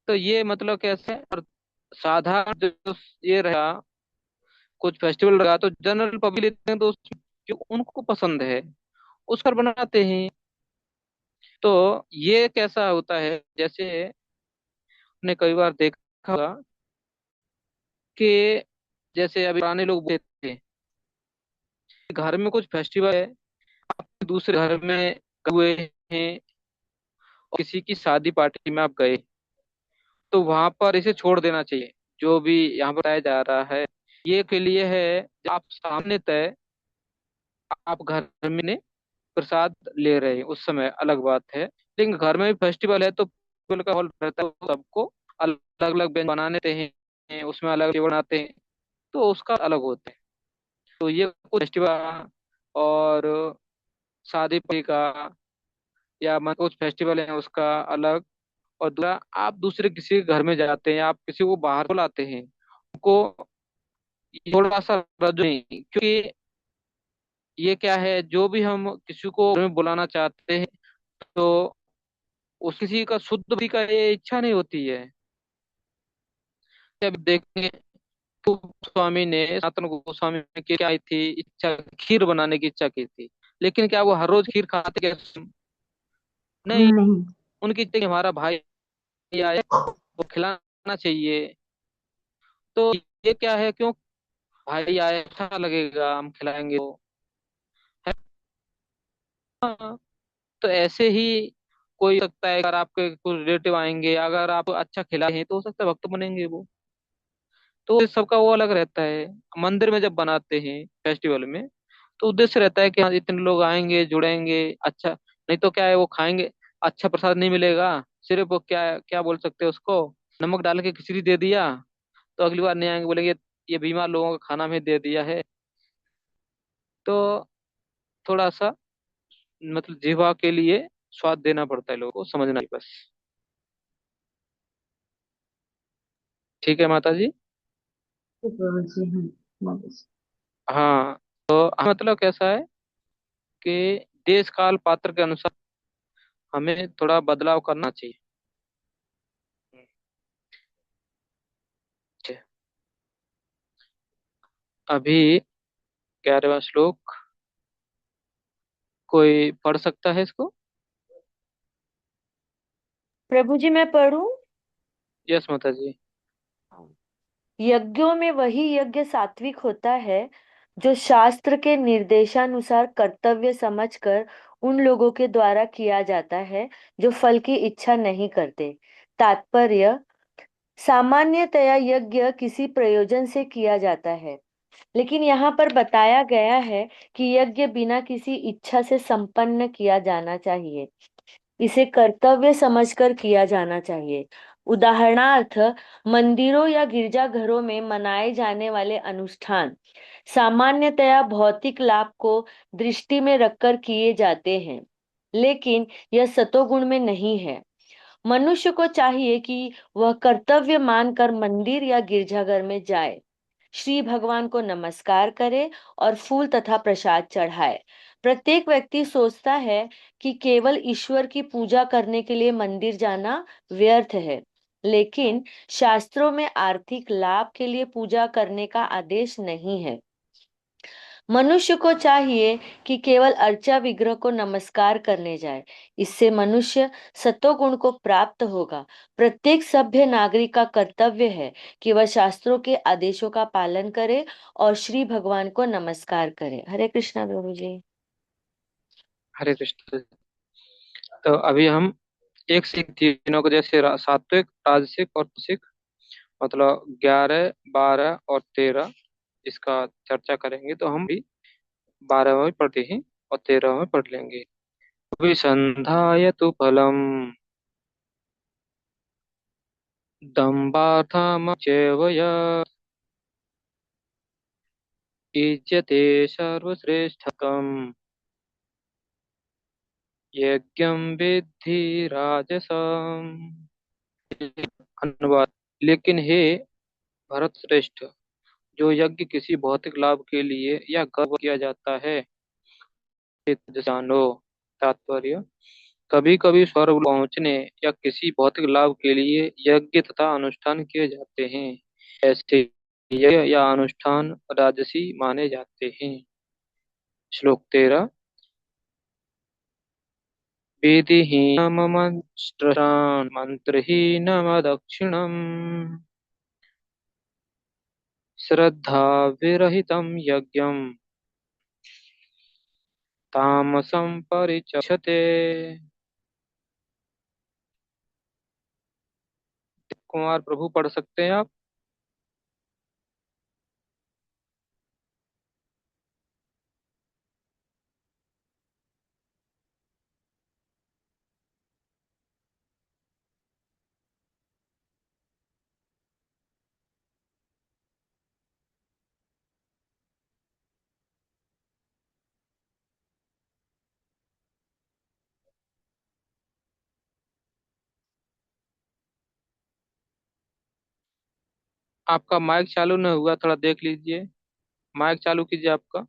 तो ये मतलब कैसे, और साधारण जो ये रहा, कुछ फेस्टिवल रहा तो जनरल पब्लिक लेते हैं, तो जो उनको पसंद है उस पर बनाते हैं। तो ये कैसा होता है, जैसे आपने कई बार देखा होगा कि जैसे अभी पुराने लोग बोलते थे, घर में कुछ फेस्टिवल है, दूसरे घर में हुए हैं, और किसी की शादी पार्टी में आप गए, तो वहां पर इसे छोड़ देना चाहिए। जो भी यहाँ पर बताया जा रहा है, ये के लिए है, जब आप सामने तय आप घर में ने प्रसाद ले रहे हैं उस समय अलग बात है। लेकिन घर में भी फेस्टिवल है तो फेस्टिवल का हॉल रहता है, तो सबको अलग अलग व्यंजन बनाने देते हैं, उसमें अलग अलग बनाते हैं, तो उसका अलग होता है। तो ये कुछ फेस्टिवल और शादी पार्टी का या कुछ फेस्टिवल है उसका अलग। और दूसरा, आप दूसरे किसी के घर में जाते हैं, आप किसी को बाहर बुलाते हैं, उनको थोड़ा सा रज नहीं, क्योंकि ये क्या है, जो भी हम किसी को घर में बुलाना चाहते हैं, तो उस किसी का शुद्ध बुद्धि का ये इच्छा नहीं होती है। जब देखेंगे गोस्वामी ने, सनातन गोस्वामी की क्या थी इच्छा, खीर बनाने की इच्छा की थी, लेकिन क्या वो हर रोज खीर खाते क्या? नहीं। नहीं। उनकी इच्छा कि हमारा भाई आया, वो खिलाना चाहिए। तो ये क्या है, क्यों? भाई आया, अच्छा लगेगा, हम खिलाएंगे वो, है ना? तो ऐसे ही कोई सकता है, अगर आपके कुछ रिलेटिव आएंगे, अगर आप अच्छा खिलाए हैं तो हो सकता है भक्त बनेंगे वो। तो इस सबका वो अलग रहता है। मंदिर में जब बनाते हैं फेस्टिवल में, तो उद्देश्य रहता है कि हाँ इतने लोग आएंगे, जुड़ेंगे, अच्छा। नहीं तो क्या है, वो खाएंगे, अच्छा प्रसाद नहीं मिलेगा, सिर्फ वो क्या क्या बोल सकते हैं उसको, नमक डाल के खिचड़ी दे दिया, तो अगली बार नहीं आएंगे, बोलेंगे ये बीमार लोगों का खाना में दे दिया है। तो थोड़ा सा मतलब जीवा के लिए स्वाद देना पड़ता है, लोगों को समझना ही बस। ठीक है माता जी। तो प्रभु जी हाँ, बस। हाँ, तो मतलब कैसा है कि देश काल पात्र के अनुसार हमें थोड़ा बदलाव करना चाहिए। ठीक है। अभी 11वां श्लोक कोई पढ़ सकता है इसको? प्रभु जी मैं पढ़ूं? यस माता जी। यज्ञों में वही यज्ञ सात्विक होता है जो शास्त्र के निर्देशानुसार कर्तव्य समझकर उन लोगों के द्वारा किया जाता है जो फल की इच्छा नहीं करते। तात्पर्य, सामान्यतया यज्ञ किसी प्रयोजन से किया जाता है, लेकिन यहाँ पर बताया गया है कि यज्ञ बिना किसी इच्छा से संपन्न किया जाना चाहिए। इसे कर्तव्य समझकर किया जाना चाहिए। उदाहरणार्थ, मंदिरों या गिरजाघरों में मनाए जाने वाले अनुष्ठान सामान्यतया भौतिक लाभ को दृष्टि में रखकर किए जाते हैं, लेकिन यह सतोगुण में नहीं है। मनुष्य को चाहिए कि वह कर्तव्य मानकर मंदिर या गिरजाघर में जाए, श्री भगवान को नमस्कार करे और फूल तथा प्रसाद चढ़ाए। प्रत्येक व्यक्ति सोचता है कि केवल ईश्वर की पूजा करने के लिए मंदिर जाना व्यर्थ है, लेकिन शास्त्रों में आर्थिक लाभ के लिए पूजा करने का आदेश नहीं है। मनुष्य को चाहिए कि केवल अर्चा विग्रह को नमस्कार करने जाए। इससे मनुष्य सतोगुण को प्राप्त होगा। प्रत्येक सभ्य नागरिक का कर्तव्य है कि वह शास्त्रों के आदेशों का पालन करे और श्री भगवान को नमस्कार करे। हरे कृष्णा प्रभु जी। हरे कृष्ण। तो अभी हम एक से एक तीनों को, जैसे सात्विक, राजसिक और तामसिक, मतलब 11, 12 और 13, इसका चर्चा करेंगे। तो हम भी 12वां भी पढ़ते हैं और 13वां भी पढ़ लेंगे। विसंधाय तु फलम दम्भार्थमचैव यत् युज्यते सर्वश्रेष्ठकम् यज्ञं विद्धि राजसम्। अनुवाद। लेकिन हे भरत श्रेष्ठ, जो यज्ञ किसी भौतिक लाभ के लिए या गर्व किया जाता है, जानो। तात्पर्य, कभी कभी स्वर्ग पहुंचने या किसी भौतिक लाभ के लिए यज्ञ तथा अनुष्ठान किए जाते हैं। ऐसे यज्ञ या अनुष्ठान राजसी माने जाते हैं। श्लोक 13। विधिहीनममंष्ट्रान् मंत्रहीनमदक्षिणम् श्रद्धा विरहितं यज्ञं तामसं परिचक्षते। कुमार प्रभु पढ़ सकते हैं आप? आपका माइक चालू नहीं हुआ, थोड़ा देख लीजिए। माइक चालू कीजिए आपका।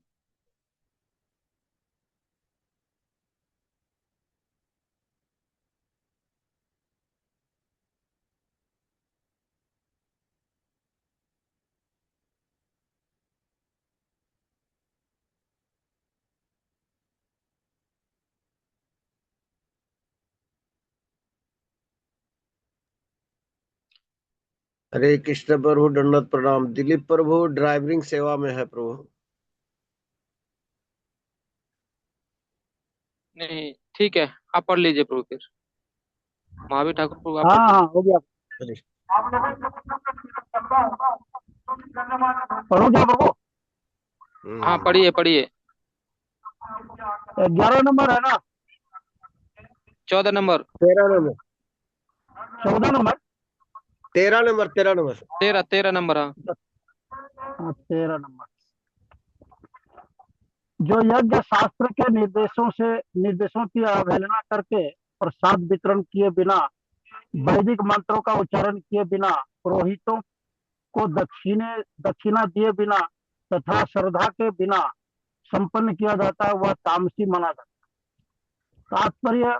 हरे कृष्ण प्रभु, दंडवत प्रणाम। दिलीप प्रभु ड्राइविंग सेवा में है प्रभु। नहीं, ठीक है, आप पढ़ लीजिए प्रभु फिर। महावीर ठाकुर प्रभु, आप हाँ पढ़ लीजिए। हाँ हो गया। हरे पढ़ो क्या प्रभु? हाँ, पढ़िए पढ़िए। 11 नंबर है ना? 14 number. 13 number, 14 number. 13 number, 13 number. 13 number, हाँ। हाँ 13 नंबर। जो यज्ञ शास्त्र के निर्देशों की अवहेलना करके प्रसाद वितरण किए बिना, वैदिक मंत्रों का उच्चारण किए बिना, पुरोहितों को दक्षिणा दिए बिना तथा श्रद्धा के बिना संपन्न किया जाता है, वह तामसी माना जाता है। तात्पर्य,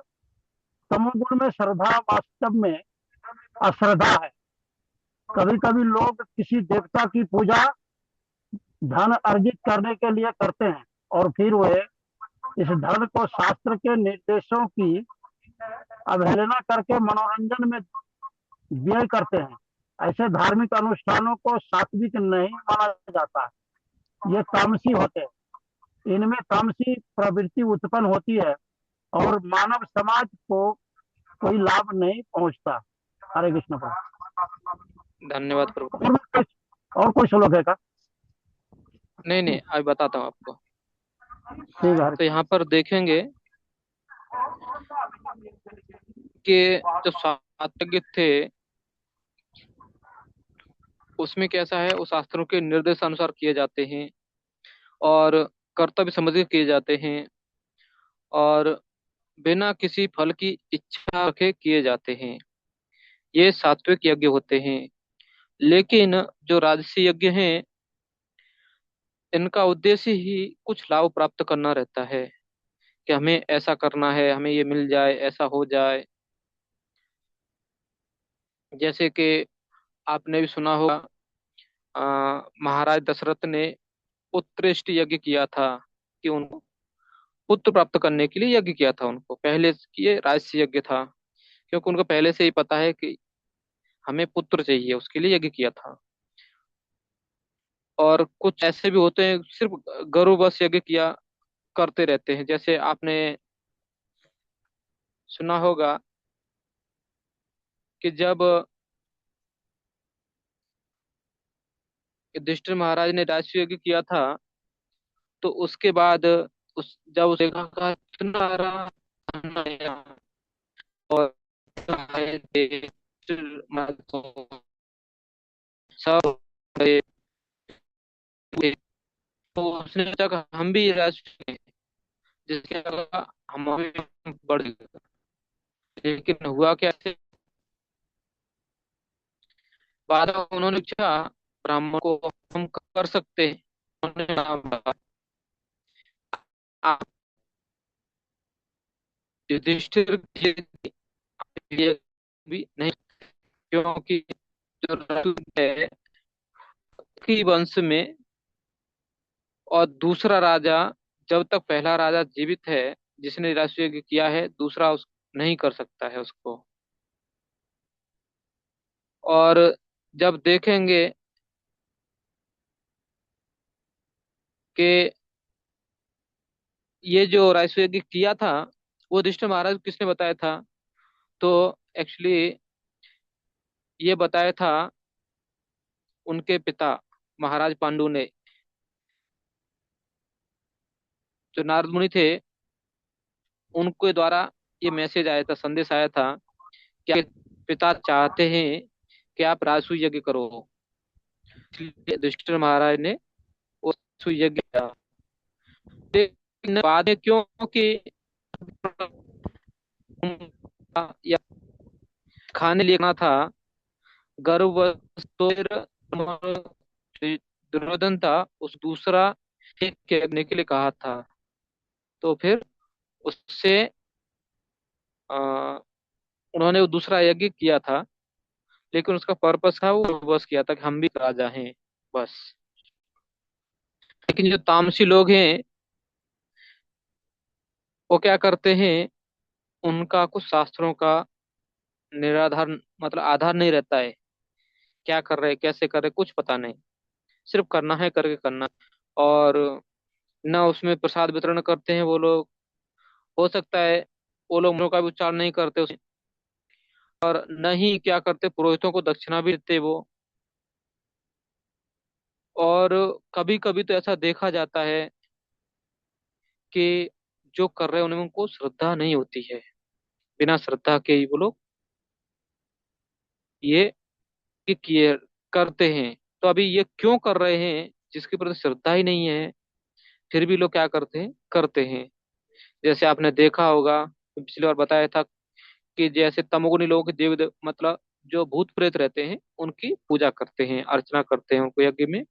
तमोगुण में श्रद्धा वास्तव में अश्रद्धा है। कभी कभी लोग किसी देवता की पूजा धन अर्जित करने के लिए करते हैं और फिर वे इस धन को शास्त्र के निर्देशों की अवहेलना करके मनोरंजन में व्यय करते हैं। ऐसे धार्मिक अनुष्ठानों को सात्विक नहीं माना जाता है, ये तामसी होते हैं। इनमें तामसी प्रवृत्ति उत्पन्न होती है और मानव समाज को कोई लाभ नहीं पहुंचता। हरे कृष्ण प्रभु। धन्यवाद प्रभु। और कोई श्लोक है का? नहीं नहीं, अभी बताता हूँ आपको। ठीक है। तो यहाँ पर देखेंगे कि जो सात्विक थे उसमें कैसा है, उस शास्त्रों के निर्देश अनुसार किए जाते हैं और कर्तव्य समझ के किए जाते हैं और बिना किसी फल की इच्छा रखे किए जाते हैं। ये सात्विक यज्ञ होते हैं। लेकिन जो राजसी यज्ञ हैं, इनका उद्देश्य ही कुछ लाभ प्राप्त करना रहता है कि हमें ऐसा करना है, हमें ये मिल जाए, ऐसा हो जाए। जैसे कि आपने भी सुना होगा, महाराज दशरथ ने उत्कृष्ट यज्ञ किया था कि उनको पुत्र प्राप्त करने के लिए यज्ञ किया था। उनको पहले ये राजसी यज्ञ था, क्योंकि उनको पहले से ही पता है कि हमें पुत्र चाहिए, उसके लिए यज्ञ किया था। और कुछ ऐसे भी होते हैं सिर्फ गरु बस यज्ञ किया करते रहते हैं। जैसे आपने सुना होगा कि जब युधिष्ठिर महाराज ने राजसूय यज्ञ किया था, तो उसके बाद उस जब उसे देखा का इतना धन आया और आए थे, सब गए थे, तो उसने सोचा कि हम भी राजसूय, जिसके अलावा हम भी बढ़ गए। लेकिन हुआ क्या से, बाद में उन्होंने पूछा ब्राह्मण को, हम कर सकते हैं? उन्होंने कहा, आप युधिष्ठिर के लिए भी नहीं, क्योंकि जो राजपूत है की वंश में, और दूसरा राजा, जब तक पहला राजा जीवित है जिसने राजसूय किया है, दूसरा उस नहीं कर सकता है उसको। और जब देखेंगे कि ये जो राजसूय किया था, वो युधिष्ठिर महाराज को किसने बताया था? तो एक्चुअली ये बताया था उनके पिता महाराज पांडु ने। जो नारद मुनि थे, उनके द्वारा ये मैसेज आया था, संदेश आया था कि आपके पिता चाहते हैं कि आप राजसूय यज्ञ करो। इसलिए युधिष्ठिर महाराज ने वो राजसूय यज्ञ किया। लेकिन बाद में क्योंकि या खाने लेना था गर्भ, तो फिर दुर्योधन था, उस दूसरा एक करने के लिए कहा था। तो फिर उससे आ, उन्होंने वो दूसरा यज्ञ किया था, लेकिन उसका पर्पस था वो बस किया था कि हम भी राजा हैं, बस। लेकिन जो तामसी लोग हैं, वो क्या करते हैं, उनका कुछ शास्त्रों का निराधार, मतलब आधार नहीं रहता है क्या कर रहे कैसे कर रहे कुछ पता नहीं, सिर्फ करना है करके करना। और ना उसमें प्रसाद वितरण करते हैं वो लोग, हो सकता है वो लोग मंत्रों का भी उच्चारण नहीं करते उसमें, और न ही क्या करते पुरोहितों को दक्षिणा भी देते वो। और कभी कभी तो ऐसा देखा जाता है कि जो कर रहे हैं उनमें उनको श्रद्धा नहीं होती है, बिना श्रद्धा के ही वो लोग ये किए करते हैं। तो अभी ये क्यों कर रहे हैं जिसके प्रति श्रद्धा ही नहीं है, फिर भी लोग क्या करते हैं करते हैं। जैसे आपने देखा होगा, पिछली बार बताया था कि जैसे तमोगुनी लोगों के मतलब जो भूत प्रेत रहते हैं उनकी पूजा करते हैं, अर्चना करते हैं, उनको यज्ञ में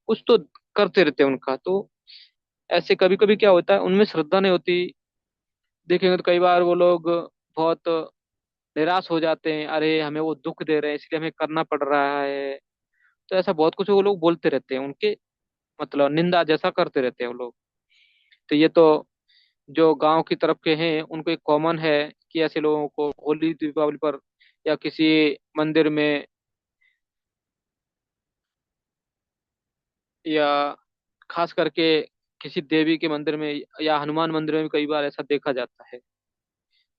कुछ तो करते रहते हैं उनका। तो ऐसे कभी कभी क्या होता है उनमें श्रद्धा नहीं होती, देखेंगे तो कई बार वो लोग बहुत निराश हो जाते हैं, अरे हमें वो दुख दे रहे हैं इसलिए हमें करना पड़ रहा है। तो ऐसा बहुत कुछ वो लोग बोलते रहते हैं, उनके मतलब निंदा जैसा करते रहते हैं वो लोग। तो ये तो जो गांव की तरफ के हैं उनको एक कॉमन है कि ऐसे लोगों को होली दीपावली पर या किसी मंदिर में या खास करके किसी देवी के मंदिर में या हनुमान मंदिर में भी कई बार ऐसा देखा जाता है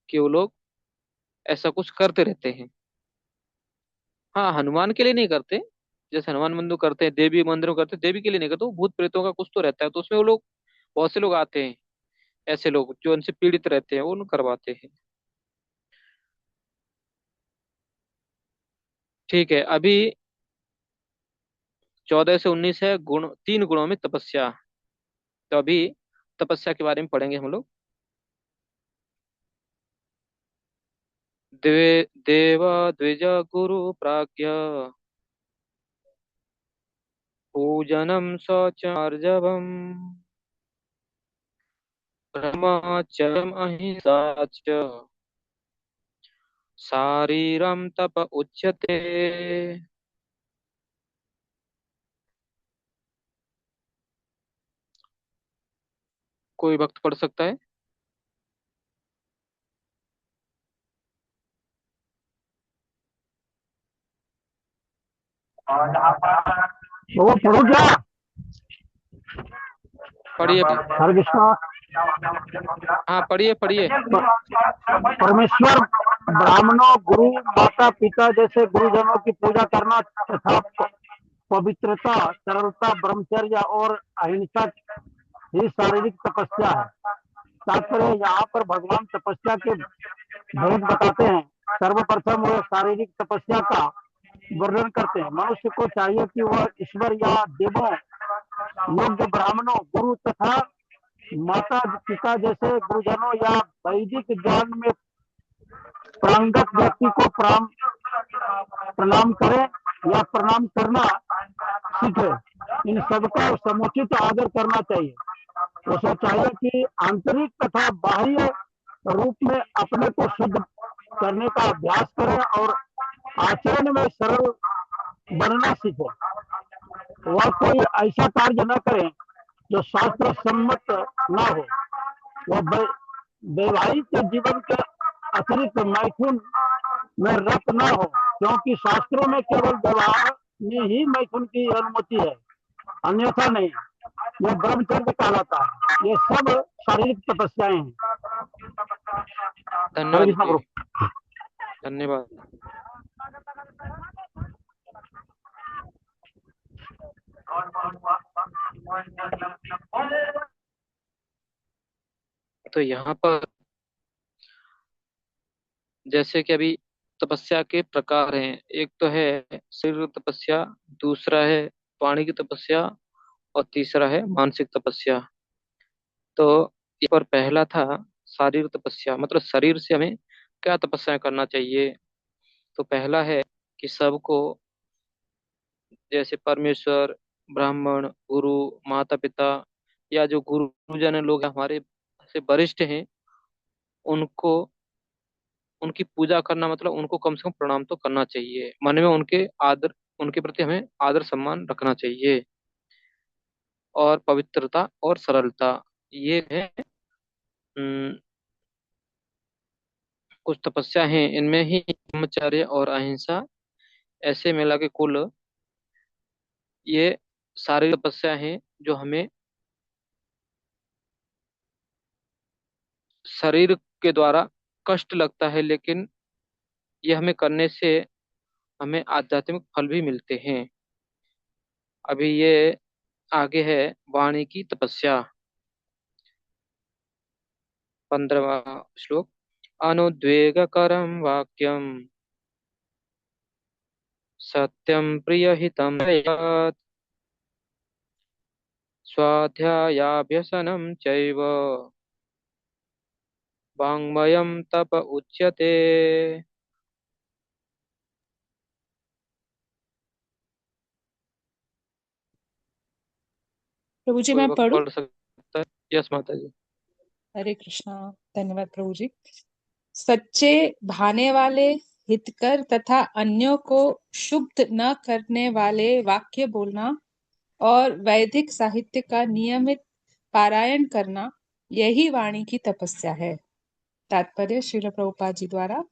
कि वो लोग ऐसा कुछ करते रहते हैं। हाँ, हनुमान के लिए नहीं करते, जैसे हनुमान मंदिर करते हैं, देवी मंदिर में करते हैं, देवी के लिए नहीं करते, वो भूत प्रेतों का कुछ तो रहता है, तो उसमें वो लोग बहुत से लोग आते हैं, ऐसे लोग जो उनसे पीड़ित रहते हैं वो लोग करवाते हैं। ठीक है, अभी 14 से 19 है गुण, 3 गुणों में तपस्या। तो अभी तपस्या के बारे में पढ़ेंगे हम लोग। देव द्विज गुरु प्राज्ञ पूजनम शौचार्जवम ब्रह्मचर्यम अहिंसा च शारीरम तप उच्यते। कोई भक्त पढ़ सकता है? तो वो पढ़ो क्या? पढ़िए भी। हरे कृष्णा। हाँ, पढ़िए पढ़िए। परमेश्वर ब्राह्मणों, गुरु, माता पिता जैसे गुरुजनों की पूजा करना तथा पवित्रता, सरलता, ब्रह्मचर्य और अहिंसा ही शारीरिक तपस्या है। तात्पर्य यहाँ पर भगवान तपस्या के भेद बताते हैं। सर्वप्रथम वह शारीरिक तपस्या का वर्णन करते हैं। मनुष्य को चाहिए कि वह ईश्वर या देवों, योग्य ब्राह्मणों, गुरु तथा माता पिता जैसे गुरुजनों या वैदिक ज्ञान में प्रांगत व्यक्ति को प्रणाम करें या प्रणाम करना सीखे। इन सबका समुचित आदर करना चाहिए। उसे चाहिए कि आंतरिक तथा बाह्य रूप में अपने को शुद्ध करने का अभ्यास करें और आचरण में सरल बनना सीखे। वह कोई ऐसा कार्य न करे जो शास्त्र सम्मत न हो। वह वैवाहिक जीवन के अतिरिक्त मैथुन में रत न हो, क्योंकि शास्त्रों में केवल विवाह में ही मैथुन की अनुमति है, अन्यथा नहीं। यह ब्रह्मचर्य कहलाता है। ये सब शारीरिक तपस्याएं हैं। हरे धन्यवाद कृष्ण जी, गुरु। धन्यवाद। तो यहाँ पर जैसे कि अभी तपस्या के प्रकार हैं, एक तो है शरीर तपस्या, दूसरा है वाणी की तपस्या, और तीसरा है मानसिक तपस्या। तो इस पर पहला था शारीरिक तपस्या, मतलब शरीर से हमें क्या तपस्या करना चाहिए। तो पहला है कि सबको, जैसे परमेश्वर, ब्राह्मण, गुरु, माता पिता या जो गुरुजन लोग हमारे से वरिष्ठ हैं, उनको उनकी पूजा करना, मतलब उनको कम से कम प्रणाम तो करना चाहिए, मन में उनके आदर, उनके प्रति हमें आदर सम्मान रखना चाहिए। और पवित्रता और सरलता, ये है अम, कुछ तपस्या हैं, इनमें ही ब्रह्मचर्य और अहिंसा ऐसे मिला के कुल ये शारीरिक तपस्या हैं जो हमें शरीर के द्वारा कष्ट लगता है, लेकिन ये हमें करने से हमें आध्यात्मिक फल भी मिलते हैं। अभी ये आगे है वाणी की तपस्या। 15वां श्लोक। अनुद्वेगकरं वाक्यम सत्यम प्रियहितं यत् स्वाध्यायाभ्यसनं चैव वाङ्मयं तप उच्यते। प्रभु जी कोई मैं वक्त पढ़ूं? पढ़ सकता है? यस माता जी। हरे कृष्णा। धन्यवाद प्रभु जी। सच्चे भाने वाले, हितकर तथा अन्यों को क्षुब्ध न करने वाले वाक्य बोलना और वैदिक साहित्य का नियमित पारायण करना, यही वाणी की तपस्या है। तात्पर्य श्रील प्रभुपाद जी द्वारा।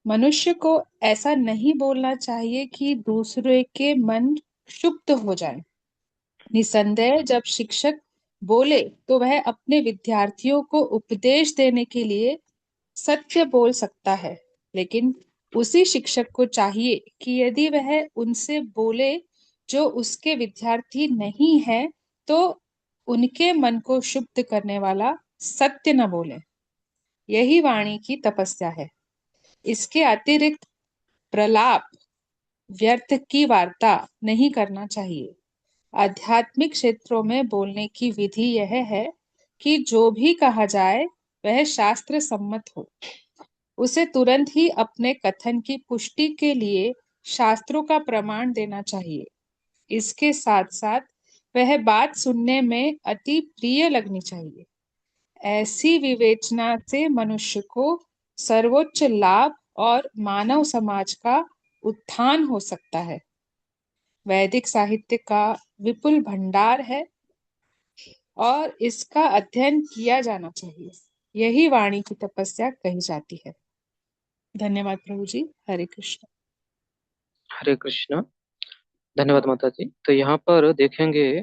मनुष्य को ऐसा नहीं बोलना चाहिए कि दूसरे के मन क्षुब्ध हो जाए। निसंदेह जब शिक्षक बोले तो वह अपने विद्यार्थियों को उपदेश देने के लिए सत्य बोल सकता है, लेकिन उसी शिक्षक को चाहिए कि यदि वह उनसे बोले जो उसके विद्यार्थी नहीं है, तो उनके मन को शुद्ध करने वाला सत्य न बोले। यही वाणी की तपस्या है। इसके अतिरिक्त प्रलाप, व्यर्थ की वार्ता नहीं करना चाहिए। आध्यात्मिक क्षेत्रों में बोलने की विधि यह है कि जो भी कहा जाए वह शास्त्र सम्मत हो। उसे तुरंत ही अपने कथन की पुष्टि के लिए शास्त्रों का प्रमाण देना चाहिए। इसके साथ साथ वह बात सुनने में अति प्रिय लगनी चाहिए। ऐसी विवेचना से मनुष्य को सर्वोच्च लाभ और मानव समाज का उत्थान हो सकता है। वैदिक साहित्य का विपुल भंडार है और इसका अध्ययन किया जाना चाहिए। यही वाणी की तपस्या कही जाती है। धन्यवाद प्रभु जी। हरे कृष्ण। हरे कृष्ण। धन्यवाद माता जी। तो यहाँ पर देखेंगे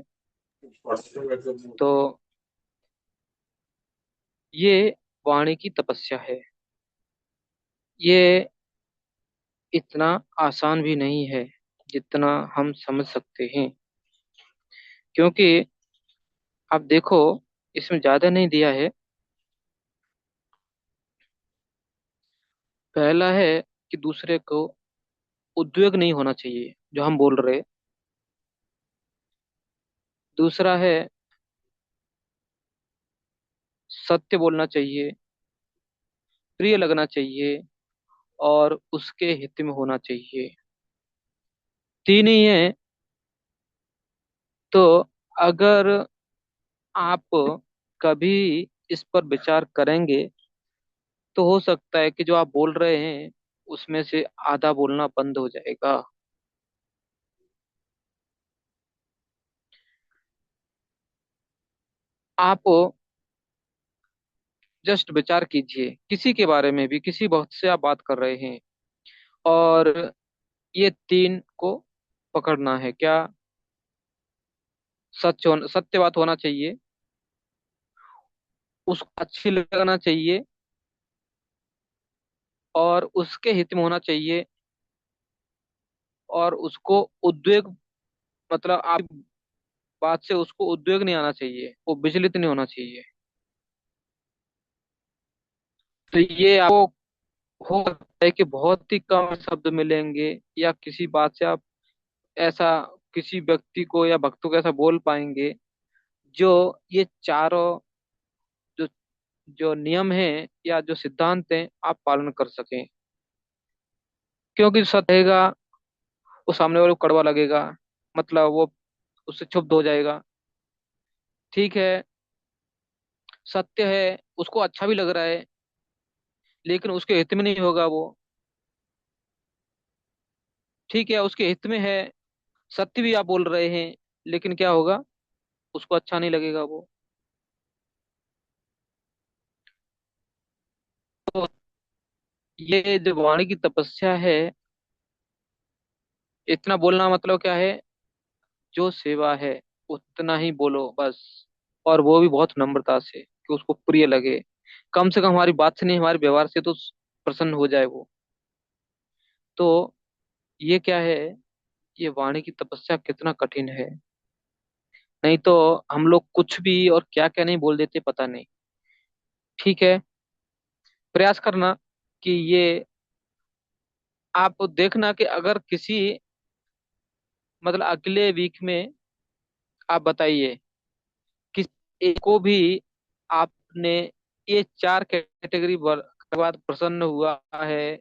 तो ये वाणी की तपस्या है, ये इतना आसान भी नहीं है जितना हम समझ सकते हैं। क्योंकि आप देखो, इसमें ज्यादा नहीं दिया है। पहला है कि दूसरे को उद्वेग नहीं होना चाहिए जो हम बोल रहे। दूसरा है सत्य बोलना चाहिए, प्रिय लगना चाहिए और उसके हित में होना चाहिए। तीन ही है। तो अगर आप कभी इस पर विचार करेंगे तो हो सकता है कि जो आप बोल रहे हैं उसमें से आधा बोलना बंद हो जाएगा। आप जस्ट विचार कीजिए, किसी के बारे में भी किसी वक्त से आप बात कर रहे हैं और ये तीन को पकड़ना है क्या। सत्य बात होना चाहिए, उसको अच्छी लगना चाहिए और उसके हित में होना चाहिए, और उसको उद्वेग, मतलब आप बात से उसको उद्वेग नहीं आना चाहिए, वो विचलित नहीं होना चाहिए। तो ये आपको हो सकता है कि बहुत ही कम शब्द मिलेंगे या किसी बात से आप ऐसा किसी व्यक्ति को या भक्तों को ऐसा बोल पाएंगे जो ये चारों जो जो नियम हैं या जो सिद्धांत हैं आप पालन कर सकें। क्योंकि जो सत्य रहेगा वो सामने वाले को कड़वा लगेगा, मतलब वो उससे क्षुब्ध हो जाएगा। ठीक है, सत्य है, उसको अच्छा भी लग रहा है, लेकिन उसके हित में नहीं होगा वो। ठीक है, उसके हित में है, सत्य भी आप बोल रहे हैं, लेकिन क्या होगा, उसको अच्छा नहीं लगेगा वो। तो ये जो वाणी की तपस्या है, इतना बोलना मतलब क्या है, जो सेवा है उतना ही बोलो बस, और वो भी बहुत नम्रता से कि उसको प्रिय लगे। कम से कम हमारी बात से नहीं, हमारे व्यवहार से तो प्रसन्न हो जाए वो। तो ये क्या है, ये वाणी की तपस्या कितना कठिन है। नहीं तो हम लोग कुछ भी और क्या क्या नहीं बोल देते पता नहीं। ठीक है, प्रयास करना कि ये आप देखना कि अगर किसी, मतलब अगले वीक में आप बताइए किस एक को भी आपने ये चार कैटेगरी के बाद प्रसन्न हुआ है,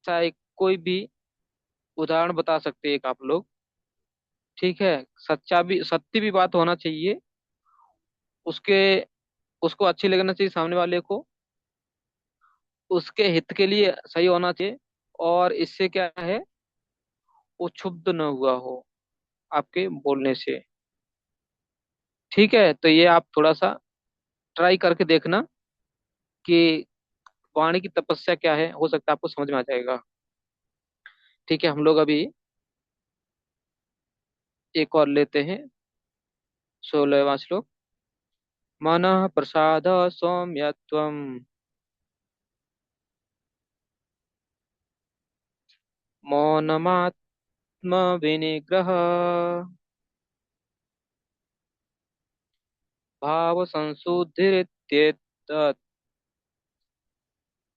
चाहे कोई भी उदाहरण बता सकते हैं एक आप लोग। ठीक है, सच्चा भी, सत्य भी बात होना चाहिए उसके, उसको अच्छी लगना चाहिए सामने वाले को, उसके हित के लिए सही होना चाहिए, और इससे क्या है, वो क्षुब्ध न हुआ हो आपके बोलने से। ठीक है, तो ये आप थोड़ा सा ट्राई करके देखना कि वाणी की तपस्या क्या है, हो सकता है आपको समझ में आ जाएगा। ठीक है, हम लोग अभी एक और लेते हैं, 16वां श्लोक। मनः प्रसाद सौम्यत्वम् मौनमात्म विनिग्रह भाव संशुद्धिरित्येतत्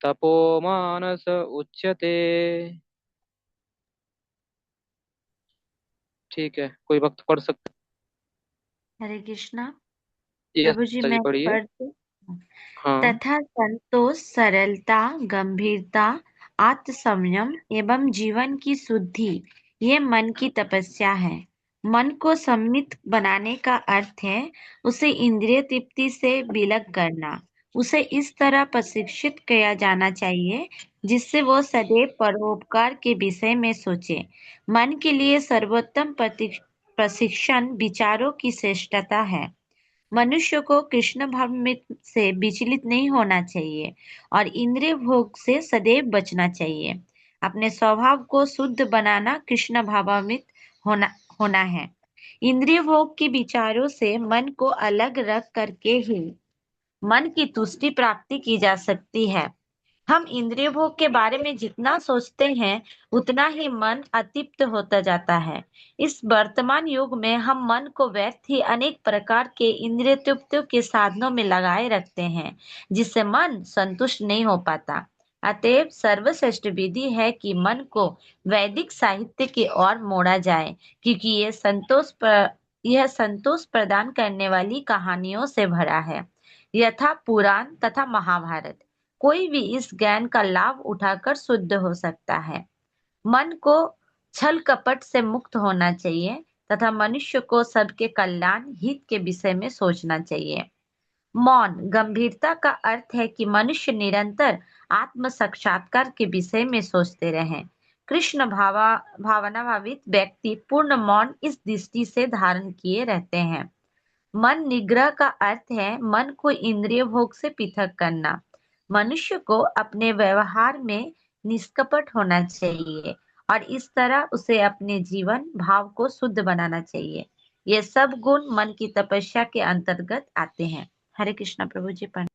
तपो मानस उच्यते। ठीक है, कोई वक्त पढ़ सकते हरे कृष्णा। हैं? ये प्रभु जी सही मैं पढ़िए। पढ़ती हूँ। हाँ। तथा संतोष, सरलता, गंभीरता, आत्मसंयम एवं जीवन की शुद्धि, ये मन की तपस्या है। मन को सम्मित बनाने का अर्थ है उसे इंद्रिय तृप्ति से विलग करना। उसे इस तरह प्रशिक्षित किया जाना चाहिए जिससे वो सदैव परोपकार के विषय में सोचे। मन के लिए सर्वोत्तम प्रशिक्षण विचारों की श्रेष्ठता है। मनुष्य को कृष्ण भावनामृत से विचलित नहीं होना चाहिए और इंद्रिय भोग से सदैव बचना चाहिए। अपने स्वभाव को शुद्ध बनाना कृष्ण भावामृत होना होना है। इंद्रिय भोग के विचारों से मन को अलग रख करके ही मन की तुष्टि प्राप्ति की जा सकती है। हम इंद्रिय भोग के बारे में जितना सोचते हैं उतना ही मन अतृप्त होता जाता है। इस वर्तमान युग में हम मन को व्यर्थ ही अनेक प्रकार के इंद्रिय तृप्तियों के साधनों में लगाए रखते हैं जिससे मन संतुष्ट नहीं हो पाता। अतएव सर्वश्रेष्ठ विधि है कि मन को वैदिक साहित्य की ओर मोड़ा जाए, क्योंकि यह संतोष प्रदान करने वाली कहानियों से भरा है। यथा पुराण तथा महाभारत, कोई भी इस ज्ञान का लाभ उठाकर शुद्ध हो सकता है। मन को छल कपट से मुक्त होना चाहिए तथा मनुष्य को सबके कल्याण हित के विषय में सोचना चाहिए। मौन गंभीरता का अर्थ है कि मनुष्य निरंतर आत्म साक्षात्कार के विषय में सोचते रहें। कृष्ण भावना भावित व्यक्ति पूर्ण मौन इस दृष्टि से धारण किए रहते हैं। मन निग्रह का अर्थ है मन को इंद्रिय भोग से पृथक करना। मनुष्य को अपने व्यवहार में निष्कपट होना चाहिए और इस तरह उसे अपने जीवन भाव को शुद्ध बनाना चाहिए। ये सब गुण मन की तपस्या के अंतर्गत आते हैं। हरे कृष्णा प्रभु जी पर।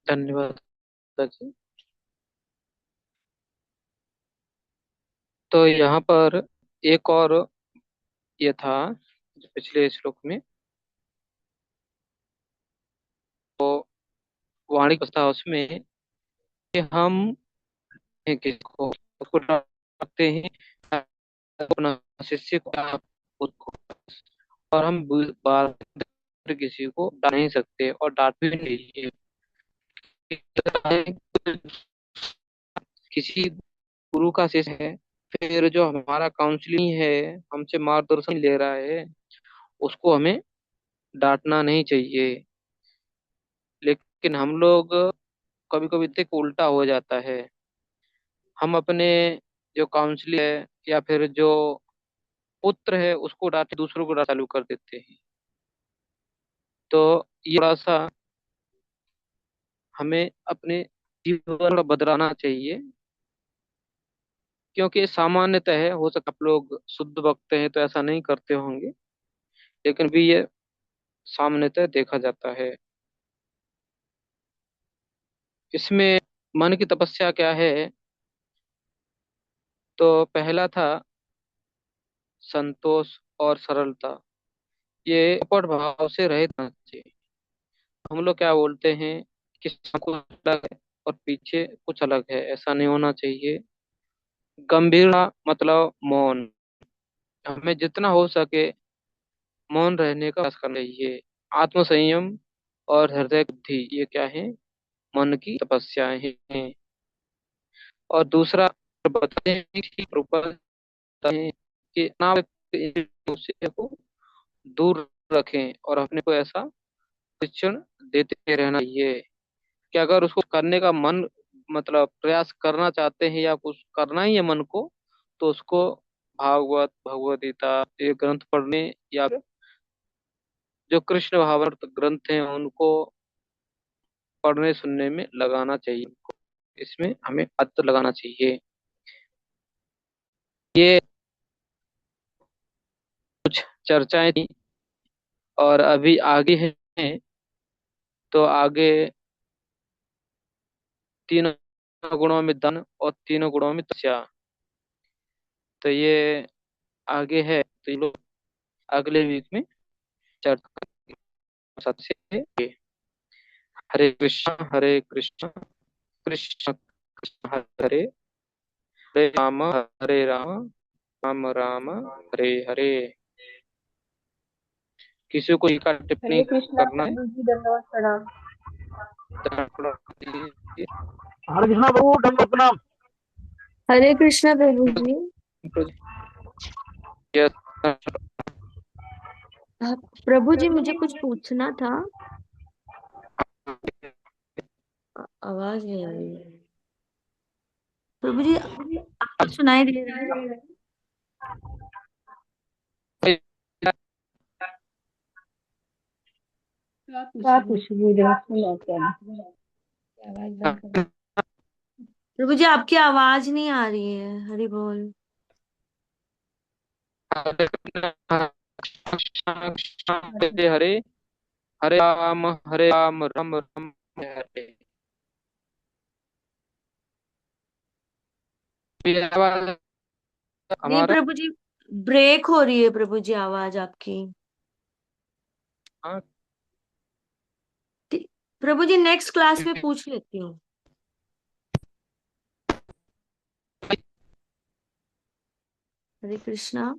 धन्यवाद जी। तो यहाँ पर एक और ये था जो पिछले श्लोक में, तो वाणी प्रस्ताव उसमें कि हम किसी को उसको डांटते हैं, अपना शिष्य को या खुद को, और हम बार किसी को डांट नहीं सकते और डांट भी नहीं चाहिए। किसी गुरु का शिष्य है, फिर जो हमारा काउंसलिंग है, हमसे मार्गदर्शन ले रहा है, उसको हमें डांटना नहीं चाहिए। लेकिन हम लोग कभी कभी देखो उल्टा हो जाता है, हम अपने जो काउंसलिंग है या फिर जो पुत्र है उसको डांटे, दूसरों को डांटना चालू कर देते हैं। तो ये थोड़ा सा हमें अपने जीवन को बदलाना चाहिए। क्योंकि सामान्यतः है, हो सकता आप लोग शुद्ध भक्त हैं तो ऐसा नहीं करते होंगे, लेकिन भी ये सामान्यतः देखा जाता है। इसमें मन की तपस्या क्या है? तो पहला था संतोष और सरलता। ये कपट भाव से रहित होना चाहिए। हम लोग क्या बोलते हैं कि कुछ अलग है और पीछे कुछ अलग है, ऐसा नहीं होना चाहिए। गंभीरता मतलब मौन, हमें जितना हो सके मौन रहने का प्रयास करना चाहिए। आत्म संयम और हृदय बुद्धि, ये क्या है? मन की तपस्याएं हैं। और दूसरा बताते हैं कि प्रभुपाद बताते हैं कि अनावश्यक से को दूर रखें और अपने को ऐसा शिक्षण देते रहना चाहिए कि अगर उसको करने का मन, मतलब प्रयास करना चाहते हैं या कुछ करना ही है मन को, तो उसको भागवत, भगवद गीता, ये ग्रंथ पढ़ने या फिर जो कृष्ण भावार्थ ग्रंथ हैं उनको पढ़ने सुनने में लगाना चाहिए उनको। इसमें हमें अत्त लगाना चाहिए। ये कुछ चर्चाएं थी और अभी आगे हैं। तो आगे तीन गुणों में धन और तीनों गुणों में तपस्या, तो ये आगे है, तो ये लोग अगले वीक में चर्चा करेंगे। सबसे हरे कृष्ण कृष्ण कृष्ण हरे हरे, हरे राम राम राम हरे हरे। किसी को इसका टिप्पणी हरे कृष्णा करना है प्रभु जी, दंडवत प्रणाम। तो हरे कृष्णा प्रभु, दंडवत प्रणाम। हरे कृष्णा प्रभु जी। प्रभु जी मुझे कुछ पूछना था। आवाज नहीं आ रही है प्रभु जी, आपको सुनाई दे रहा है? क्या खुशबू जरा सुना क्या? आवाज बंद कर। प्रभु जी आपकी आवाज नहीं आ रही है, हरि बोल। हरे हरे, हरे राम राम राम हरे। नहीं हमारा प्रभु जी, ब्रेक हो रही है प्रभु जी आवाज आपकी। हाँ, प्रभु जी नेक्स्ट क्लास में पूछ लेती हूँ। हरे कृष्णा।